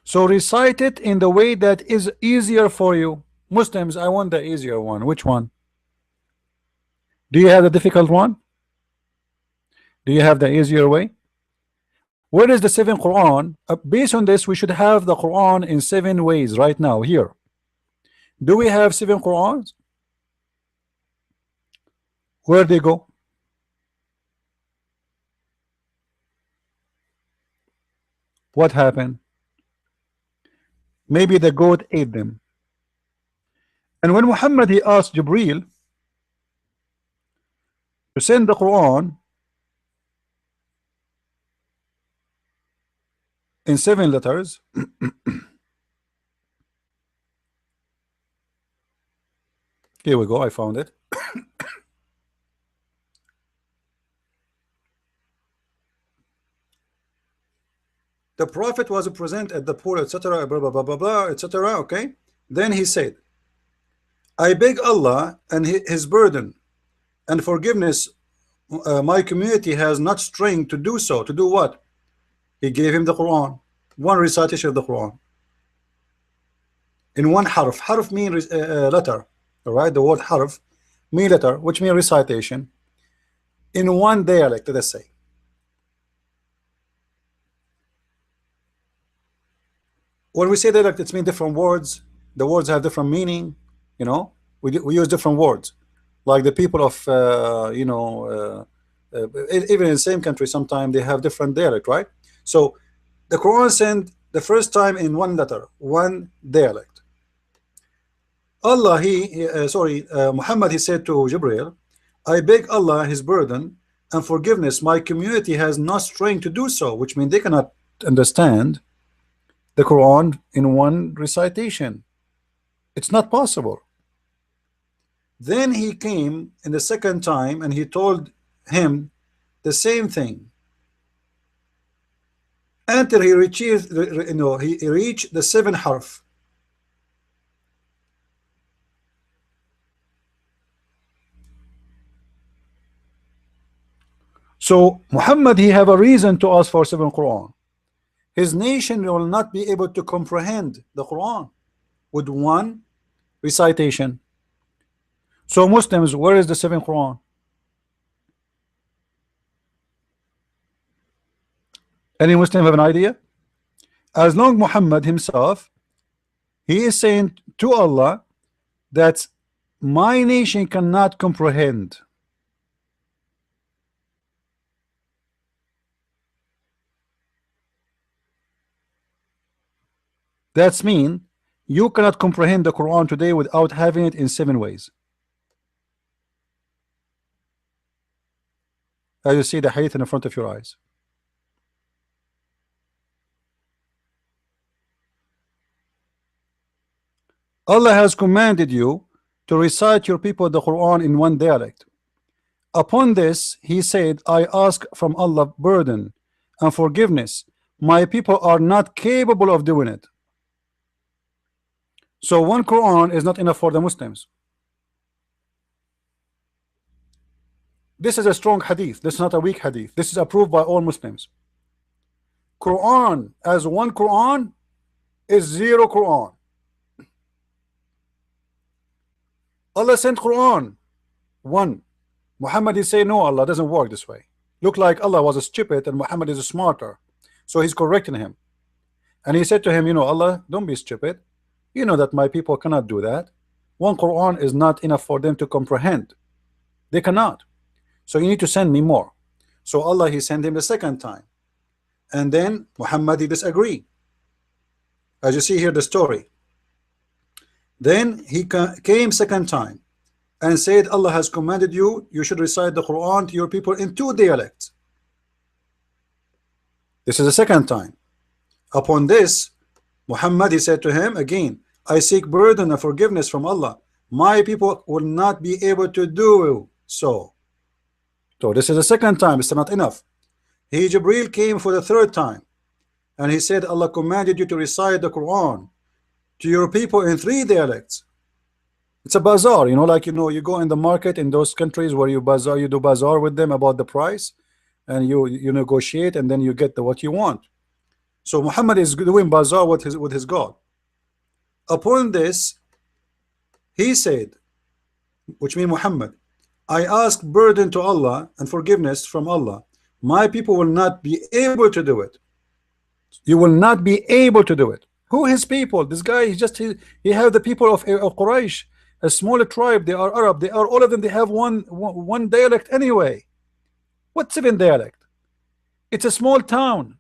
Speaker 1: So recite it in the way that is easier for you. Muslims, I want the easier one. Which one? Do you have the difficult one? Do you have the easier way? Where is the 7 Quran? Based on this, we should have the Quran in 7 ways right now here. Do we have 7 Qurans? Where they go? What happened? Maybe the goat ate them. And when Muhammad he asked Jibril to send the Quran in 7 letters, here we go, I found it. The Prophet was present at the pool, etc. Blah blah blah blah blah, etc. Okay. Then he said, I beg Allah and his burden and forgiveness. My community has not strength to do so. To do what? He gave him the Quran, one recitation of the Quran in one harf. Harf means letter. All right, the word harf mean letter, which means recitation in one dialect. Let's say. When we say dialect, it means different words. The words have different meaning. We use different words, like the people of even in the same country, sometimes they have different dialect, right? So the Quran sent the first time in one letter, one dialect. Allah, Muhammad, he said to Jibril, I beg Allah his burden and forgiveness. My community has not strength to do so, which means they cannot understand the Quran in one recitation. It's not possible. Then he came in the second time and he told him the same thing until he reached he reached the 7 harf. So Muhammad he have a reason to ask for 7 Quran. His nation will not be able to comprehend the Quran with one recitation. So Muslims, where is the 7 Quran? Any Muslim have an idea? As long Muhammad himself, he is saying to Allah that my nation cannot comprehend. That's mean You cannot comprehend the Quran today without having it in 7 ways. As you see the hadith in front of your eyes. Allah has commanded you to recite your people the Quran in one dialect. Upon this, he said, I ask from Allah burden and forgiveness. My people are not capable of doing it. So one Quran is not enough for the Muslims. This is a strong hadith. This is not a weak hadith. This is approved by all Muslims. Quran as one Quran is zero Quran. Allah sent Quran one. Muhammad is saying no, Allah doesn't work this way. Look like Allah was a stupid and Muhammad is a smarter. So he's correcting him. And he said to him, you know, Allah, don't be stupid. You know that my people cannot do that. One Quran is not enough for them to comprehend. They cannot. So you need to send me more. So Allah, he sent him the second time. And then Muhammad, he disagreed. As you see here the story. Then he came second time and said, Allah has commanded you, you should recite the Quran to your people in 2 dialects. This is the second time. Upon this, Muhammad, he said to him again, I seek burden and forgiveness from Allah. My people will not be able to do so. So this is the second time. It's not enough. Jibril came for the third time, and he said, Allah commanded you to recite the Quran to your people in 3 dialects. It's a bazaar, you know, like, you know, you go in the market in those countries where you do bazaar with them about the price, and you negotiate, and then you get what you want. So Muhammad is doing bazaar with his God. Upon this, he said, which means Muhammad, I ask burden to Allah and forgiveness from Allah. My people will not be able to do it. You will not be able to do it. Who his people? This guy, he have the people of Quraysh, a smaller tribe. They are Arab. They are all of them. They have one dialect anyway. What 7 dialect? It's a small town.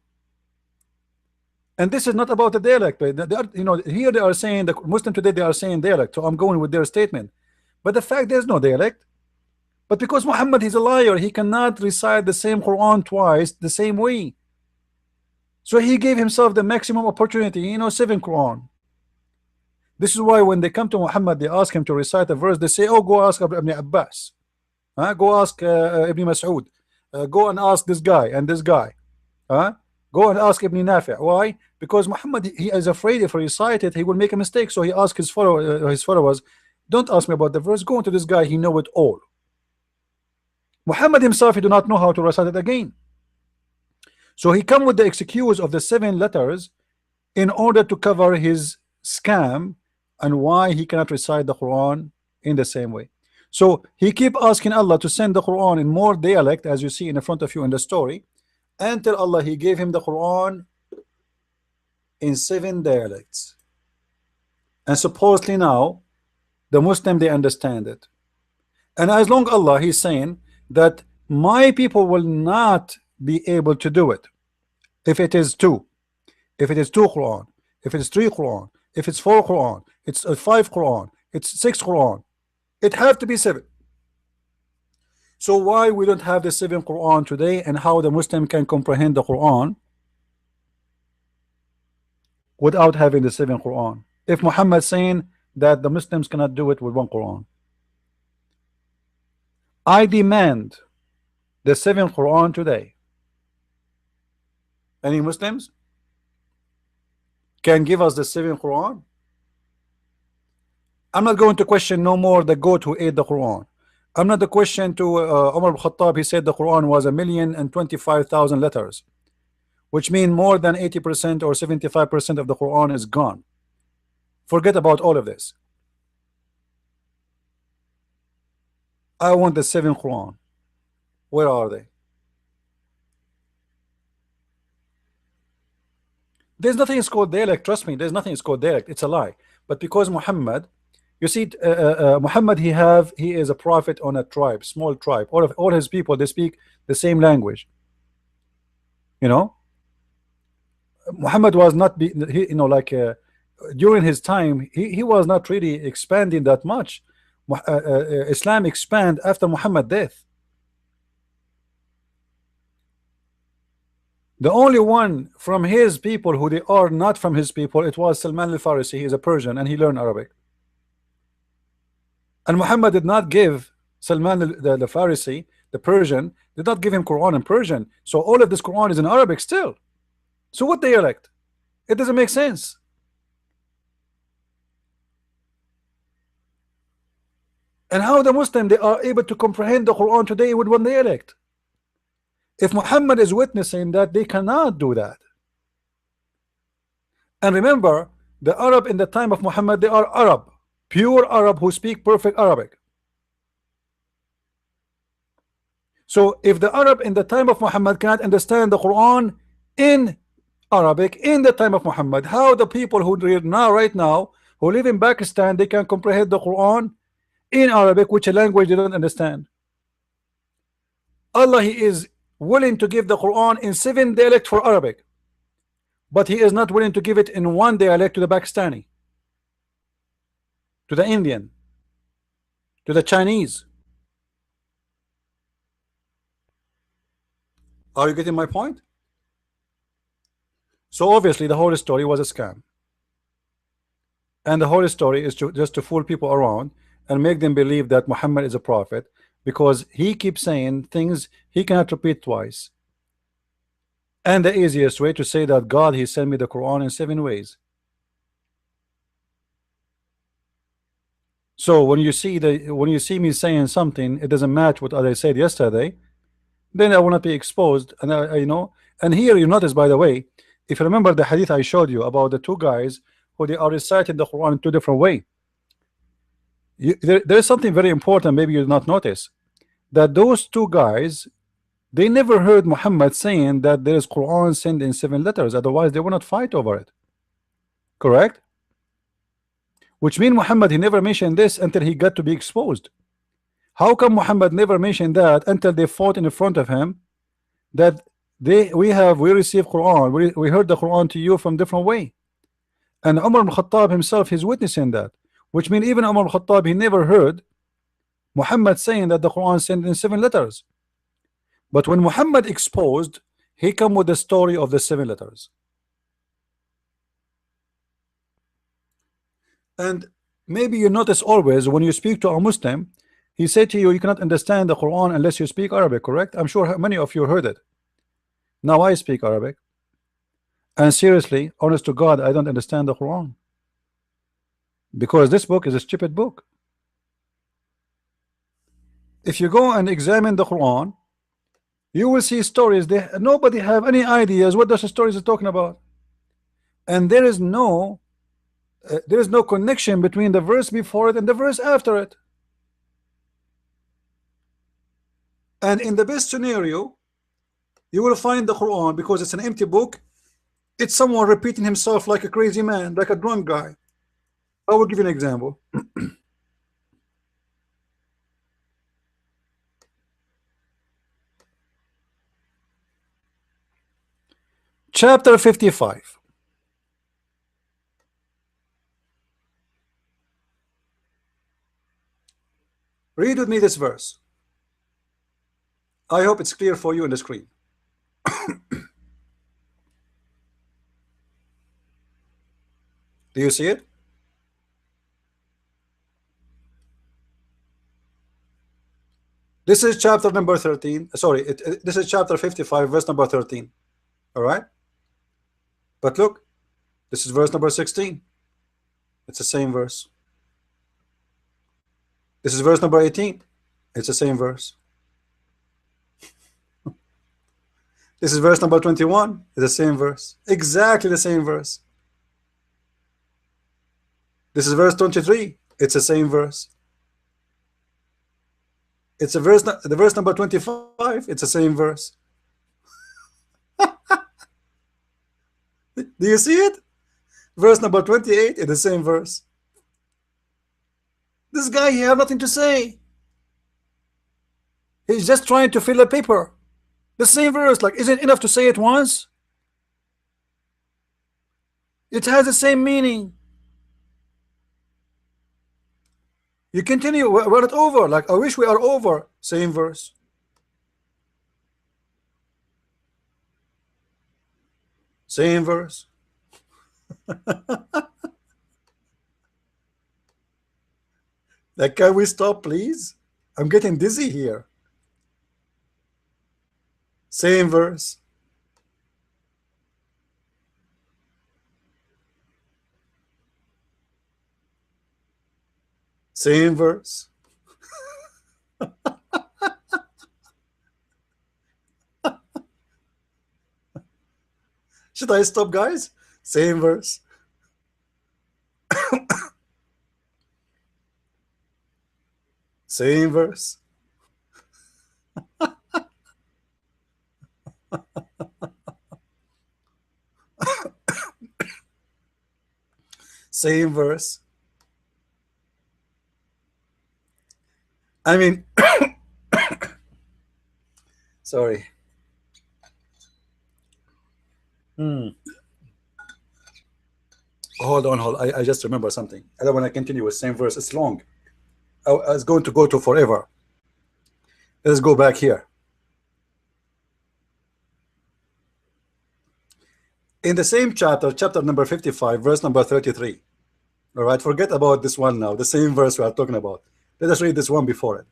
Speaker 1: And this is not about the dialect. They are, you know, here they are saying, the Muslim today, they are saying dialect. So I'm going with their statement. But the fact, there's no dialect. But because Muhammad is a liar, he cannot recite the same Quran twice the same way. So he gave himself the maximum opportunity, you know, 7 Quran. This is why when they come to Muhammad, they ask him to recite a verse. They say, oh, go ask Ibn Abbas. Go ask Ibn Mas'ud. Go and ask this guy and this guy. Go and ask Ibn Nafi'. Why? Because Muhammad, he is afraid if he recite it, he will make a mistake. So he asked his followers, don't ask me about the verse. Go into this guy. He know it all. Muhammad himself, he do not know how to recite it again. So he come with the excuse of the 7 letters in order to cover his scam and why he cannot recite the Quran in the same way. So he keep asking Allah to send the Quran in more dialect, as you see in the front of you in the story, until Allah, he gave him the Quran in 7 dialects. And supposedly now the Muslim, they understand it. And as long Allah, he's saying that my people will not be able to do it. If it is 2, if it is 2 Quran, if it is 3 Quran, if it's 4 Quran, it's 5 Quran, it's 6 Quran, it have to be 7. So why we don't have the 7 Quran today, and how the Muslim can comprehend the Quran without having the 7 Quran? If Muhammad saying that the Muslims cannot do it with 1 Quran, I demand the 7 Quran today. Any Muslims can give us the 7 Quran? I'm not going to question no more the goat who ate the Quran. I'm not the question to Umar al-Khattab. He said the Quran was 1,025,000 letters, which means more than 80% or 75% of the Quran is gone. Forget about all of this. I want the 7 Quran. Where are they? There's nothing is called dialect. Trust me, there's nothing is called dialect. It's a lie. But because Muhammad, you see, Muhammad, he is a prophet on a tribe, small tribe. All his people, they speak the same language. You know, Muhammad was not, you know, like during his time, he was not really expanding that much. Islam expand after Muhammad death. The only one from his people who they are not from his people, it was Salman al-Farisi. He is a Persian and he learned Arabic. And Muhammad did not give Salman the Farisi, the Persian, did not give him Quran in Persian. So all of this Quran is in Arabic still. So what dialect? It doesn't make sense. And how the Muslim they are able to comprehend the Quran today with one dialect? If Muhammad is witnessing that, they cannot do that. And remember, the Arab in the time of Muhammad, they are Arab, pure Arab who speak perfect Arabic. So if the Arab in the time of Muhammad cannot understand the Quran in Arabic in the time of Muhammad, how the people who read now right now who live in Pakistan, they can comprehend the Quran in Arabic, which a language they don't understand? Allah, He is willing to give the Quran in 7 dialects for Arabic, but He is not willing to give it in 1 dialect to the Pakistani, to the Indian, to the Chinese. Are you getting my point? So obviously the whole story was a scam, and the whole story is just to fool people around and make them believe that Muhammad is a prophet, because he keeps saying things he cannot repeat twice. And the easiest way to say that God, He sent me the Quran in 7 ways. So when you see me saying something it doesn't match what I said yesterday, then I will not be exposed. And and here you notice, by the way, if you remember the hadith I showed you about the 2 guys who they are reciting the Quran in 2 different ways. There is something very important, maybe you did not notice, that those 2 guys, they never heard Muhammad saying that there is Quran sent in 7 letters, otherwise they would not fight over it. Correct? Which means Muhammad, he never mentioned this until he got to be exposed. How come Muhammad never mentioned that until they fought in front of him, that we received Quran, we heard the Quran to you from different way? And Umar ibn Khattab himself is witnessing that, which means even Umar ibn Khattab, he never heard Muhammad saying that the Quran sent in 7 letters. But when Muhammad exposed, he come with the story of the 7 letters. And maybe you notice always when you speak to a Muslim, he said to you, you cannot understand the Quran unless you speak Arabic, correct? I'm sure many of you heard it. Now I speak Arabic, and seriously, honest to God, I don't understand the Quran, because this book is a stupid book. If you go and examine the Quran, you will see stories that nobody have any ideas what those stories are talking about, and there is no connection between the verse before it and the verse after it. And in the best scenario, you will find the Quran, because it's an empty book, it's someone repeating himself like a crazy man, like a drunk guy. I will give you an example. Chapter 55. Read with me this verse. I hope it's clear for you on the screen. Do you see it? This is chapter number 13. Sorry, this is chapter 55, verse number 13. All right? But look, this is verse number 16. It's the same verse. This is verse number 18. It's the same verse. This is verse number 21. It's the same verse. Exactly the same verse. This is verse 23. It's the same verse. It's the verse number 25. It's the same verse. Do you see it? Verse number 28 is the same verse. This guy, he have nothing to say. He's just trying to fill a paper. The same verse, like, isn't enough to say it once? It has the same meaning. You continue. We're not over. Like, I wish we are over. Same verse. Same verse. Like, can we stop, please? I'm getting dizzy here. Same verse. Same verse. Should I stop, guys? Same verse. Same verse. Same verse. I mean, sorry. Hold on, hold. I just remember something. I don't want to continue with same verse. It's long. I was going to go to forever. Let's go back here. In the same chapter, chapter number 55, verse number 33. All right, forget about this one now. The same verse we are talking about. Let us read this one before it.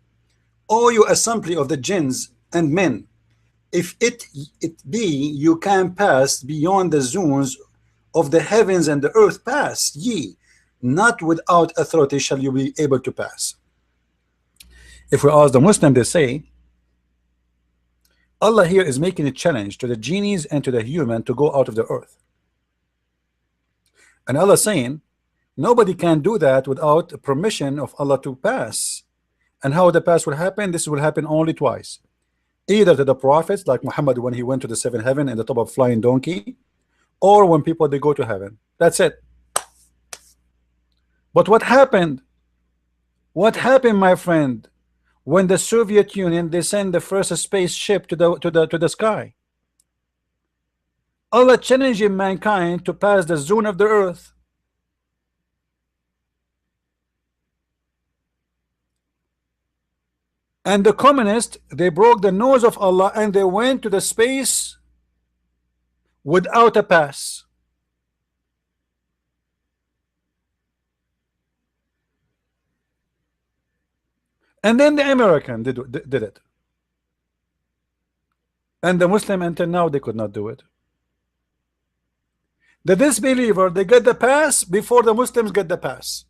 Speaker 1: O you assembly of the jinns and men, if it be you can pass beyond the zones of the heavens and the earth, pass ye, not without authority shall you be able to pass. If we ask the Muslim, they say Allah here is making a challenge to the genies and to the human to go out of the earth. And Allah saying nobody can do that without permission of Allah to pass. And how the pass will happen? This will happen only twice. Either to the prophets, like Muhammad when he went to the seventh heaven in the top of flying donkey, or when people they go to heaven. That's it. But what happened? What happened, my friend, when the Soviet Union they sent the first spaceship to the sky? Allah challenging mankind to pass the zone of the earth. And the communists, they broke the nose of Allah and they went to the space without a pass. And then the American did it. And the Muslim until now they could not do it. The disbeliever, they get the pass before the Muslims get the pass.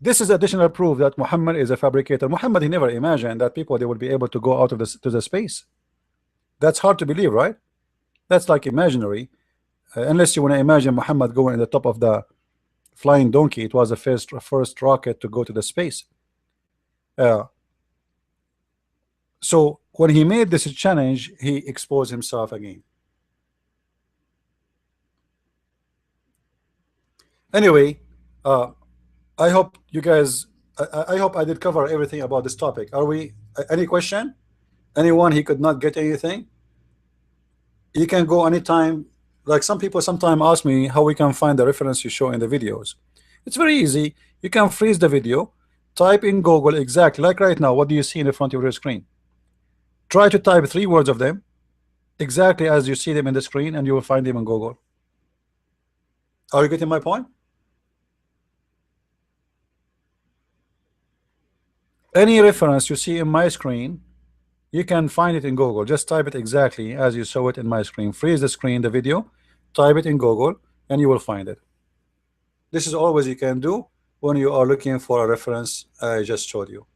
Speaker 1: This is additional proof that Muhammad is a fabricator. Muhammad, he never imagined that people they will be able to go out of to the space. That's hard to believe, right? That's like imaginary. Unless you want to imagine Muhammad going in the top of the flying donkey. It was the first rocket to go to the space. So when he made this challenge, he exposed himself again. Anyway, I hope you guys, I hope I did cover everything about this topic. Are we, any question? Anyone he could not get anything? You can go anytime. Like some people sometimes ask me how we can find the reference you show in the videos. It's very easy. You can freeze the video, type in Google exactly like right now. What do you see in the front of your screen? Try to type 3 words of them exactly as you see them in the screen, and you will find them in Google. Are you getting my point? Any reference you see in my screen, you can find it in Google. Just type it exactly as you saw it in my screen. Freeze the screen, the video, type it in Google, and you will find it. This is always you can do when you are looking for a reference I just showed you.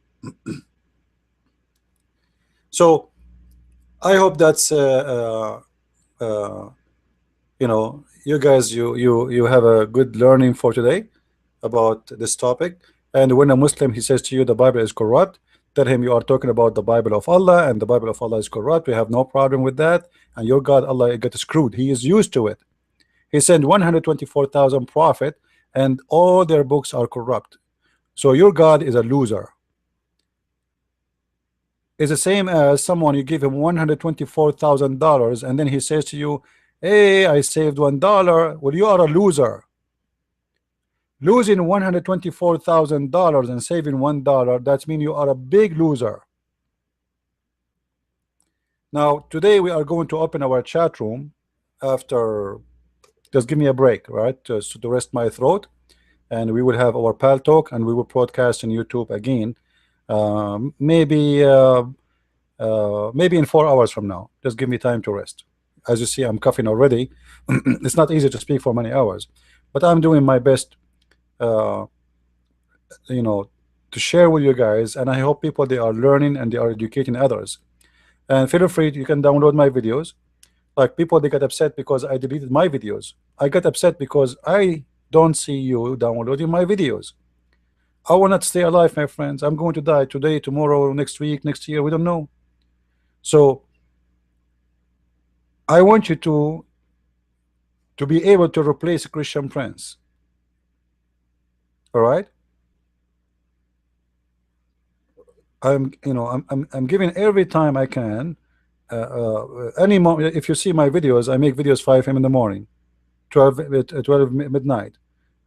Speaker 1: So I hope that's you know, you guys you have a good learning for today about this topic. And when a Muslim he says to you the Bible is corrupt, tell him you are talking about the Bible of Allah, and the Bible of Allah is corrupt. We have no problem with that. And your God Allah got screwed. He is used to it. He sent 124,000 prophets, and all their books are corrupt. So your God is a loser. It's the same as someone you give him $124,000, and then he says to you, "Hey, I saved $1." Well, you are a loser. Losing $124,000 and saving $1, that means you are a big loser. Now today we are going to open our chat room after, just give me a break, right, to rest my throat, and we will have our pal talk, and we will broadcast on YouTube again, maybe in 4 hours from now. Just give me time to rest. As you see, I'm coughing already. It's not easy to speak for many hours, but I'm doing my best, you know, to share with you guys, and I hope people, they are learning and they are educating others. And feel free, you can download my videos. Like people, they get upset because I deleted my videos. I get upset because I don't see you downloading my videos. I will not stay alive, my friends. I'm going to die today, tomorrow, next week, next year. We don't know. So I want you to be able to replace Christian friends. All right. I'm giving every time I can. Any moment, if you see my videos, I make videos 5 a.m. in the morning, 12 midnight.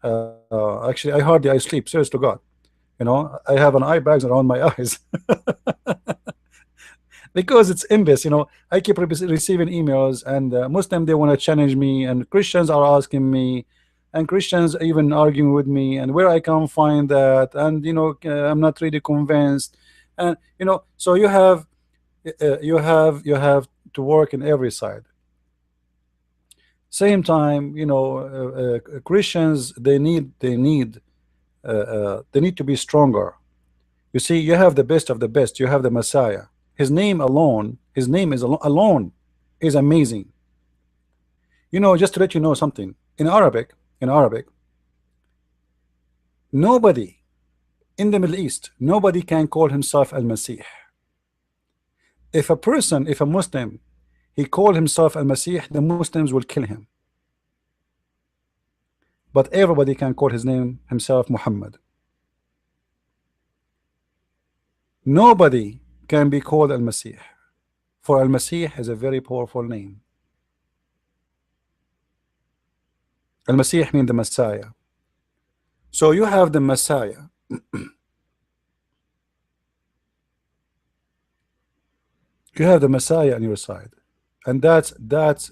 Speaker 1: Actually, I hardly I sleep. Serious to God, I have an eye bags around my eyes because it's endless. I keep receiving emails, and Muslim, they want to challenge me, and Christians are asking me, and Christians even arguing with me, and where I can find that, and I'm not really convinced, and so you have to work in every side. Same time, Christians, they need to be stronger. You see, you have the best of the best. You have the Messiah. His name alone, his name is alone is amazing. Just to let you know something, in Arabic, nobody in the Middle East, nobody can call himself Al-Masih. If a Muslim, he called himself Al-Masih, the Muslims will kill him. But everybody can call his name himself Muhammad. Nobody can be called Al-Masih, for Al-Masih is a very powerful name. Al-Masih means the Messiah. So you have the Messiah. You have the Messiah on your side, and that's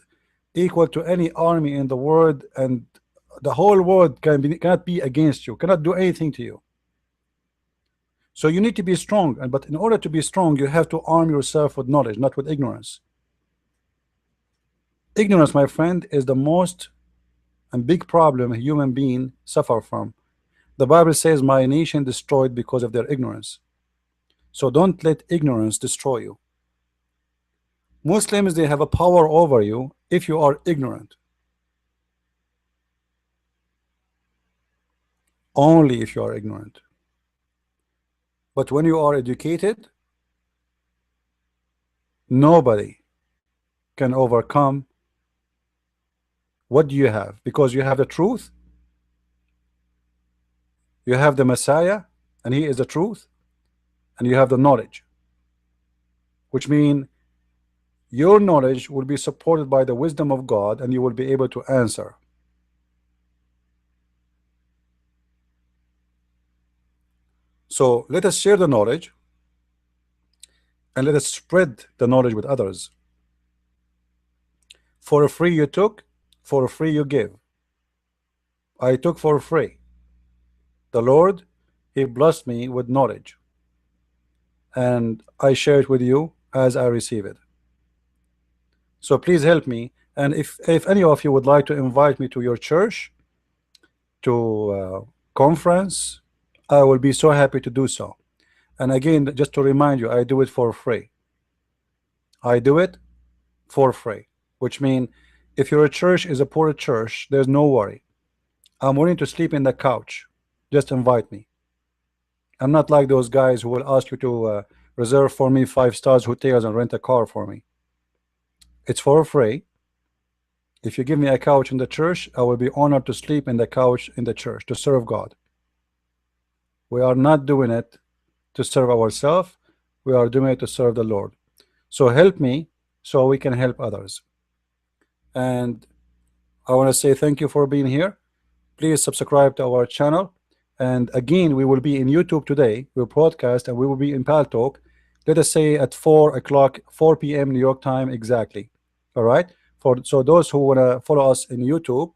Speaker 1: equal to any army in the world, and the whole world cannot be against you, cannot do anything to you. So you need to be strong, but in order to be strong, you have to arm yourself with knowledge, not with ignorance. Ignorance, my friend, is the most and big problem a human being suffer from. The Bible says, my nation destroyed because of their ignorance. So don't let ignorance destroy you. Muslims, they have a power over you if you are ignorant. Only if you are ignorant. But when you are educated, nobody can overcome. What do you have? Because you have the truth. You have the Messiah, and he is the truth, and you have the knowledge, which means your knowledge will be supported by the wisdom of God, and you will be able to answer. So let us share the knowledge, and let us spread the knowledge with others. For free you took, for free you give. I took for free. The Lord, he blessed me with knowledge, and I share it with you as I receive it. So please help me, and if any of you would like to invite me to your church, to conference, I will be so happy to do so. And again, just to remind you, I do it for free. I do it for free, which means if your church is a poor church, there's no worry. I'm willing to sleep in the couch. Just invite me. I'm not like those guys who will ask you to reserve for me 5-star hotels and rent a car for me. It's for free. If you give me a couch in the church, I will be honored to sleep in the couch in the church to serve God. We are not doing it to serve ourselves. We are doing it to serve the Lord. So help me so we can help others. And I want to say thank you for being here. please subscribe to our channel. And again, we will be in YouTube today. We'll broadcast and we will be in Paltalk. Let us say at 4 o'clock, 4 p.m. New York time exactly. All right. So those who want to follow us in YouTube,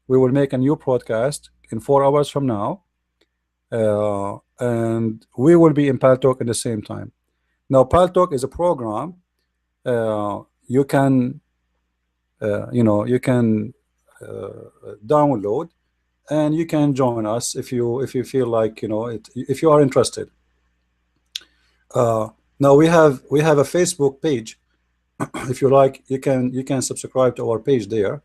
Speaker 1: we will make a new broadcast in 4 hours from now. And we will be in Paltalk at the same time. Now, Paltalk is a program you can you can download, and you can join us if you feel like if you are interested. Now we have a Facebook page. If you like, you can subscribe to our page there.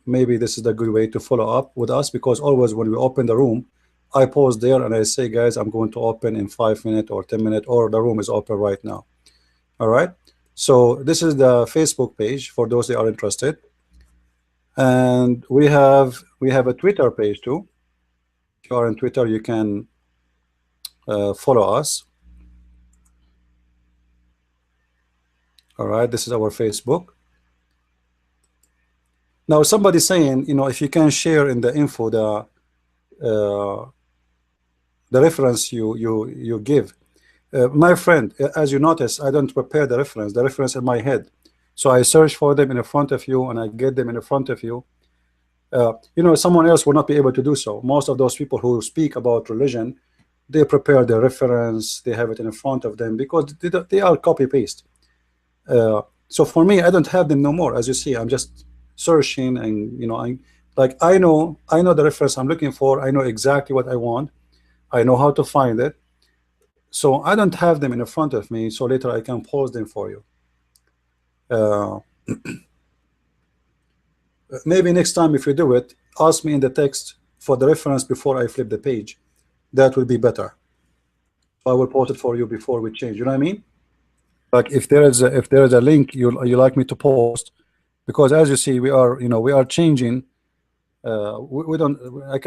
Speaker 1: Maybe this is a good way to follow up with us, because always when we open the room, I pause there and I say, guys, I'm going to open in 5 minutes or 10 minutes, or the room is open right now. All right. So this is the Facebook page for those that are interested, and we have a Twitter page too. If you are on Twitter, you can follow us. All right, this is our Facebook. Now somebody saying, if you can share in the info the reference you give. My friend, as you notice, I don't prepare the reference in my head. So I search for them in front of you, and I get them in front of you. Someone else will not be able to do so. Most of those people who speak about religion, they prepare the reference, they have it in front of them, because they are copy paste. So for me, I don't have them no more. As you see, I'm just searching, and I know the reference I'm looking for. I know exactly what I want. I know how to find it. So I don't have them in front of me, so later I can pause them for you. Maybe next time, if you do it, ask me in the text for the reference before I flip the page. That will be better. I will post it for you before we change. You know what I mean? Like if there is a link you like me to post, because as you see, we are changing. We don't.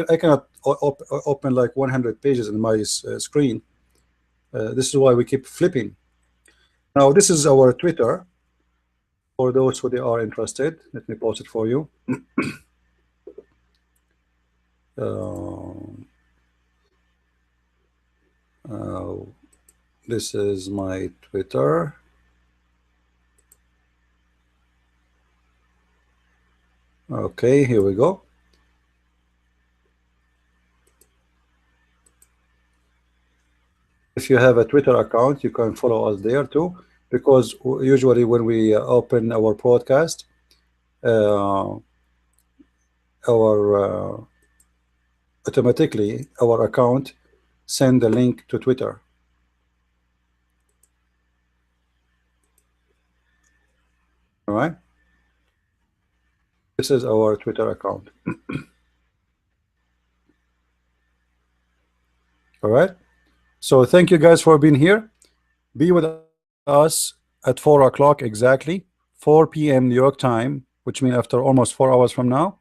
Speaker 1: I cannot open like 100 pages in my screen. This is why we keep flipping. Now this is our Twitter. For those who they are interested, let me post it for you. This is my Twitter. Okay, here we go. If you have a Twitter account, you can follow us there too, because usually when we open our podcast, automatically our account send the link to Twitter. All right, this is our Twitter account. All right, so thank you guys for being here. Be with us at 4 o'clock exactly, 4 p.m. New York time, which means after almost 4 hours from now.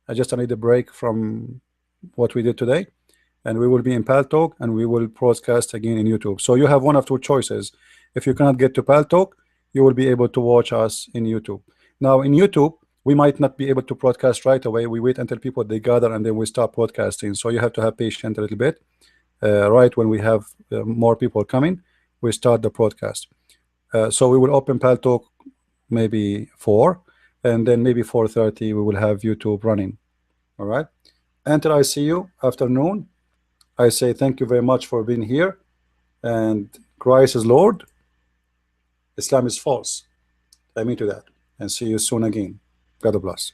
Speaker 1: I just need a break from what we did today, and we will be in Paltalk, and we will broadcast again in YouTube. So you have one of two choices. If you cannot get to Paltalk, you will be able to watch us in YouTube. Now in YouTube, we might not be able to broadcast right away. We wait until people they gather, and then we start broadcasting. So you have to have patience a little bit. Right when we have more people coming, we start the broadcast. So we will open Paltalk maybe 4, and then maybe 4:30 we will have YouTube running. All right, until I see you afternoon, I say thank you very much for being here, and Christ is Lord, Islam is false. I mean to that, and see you soon again. God bless.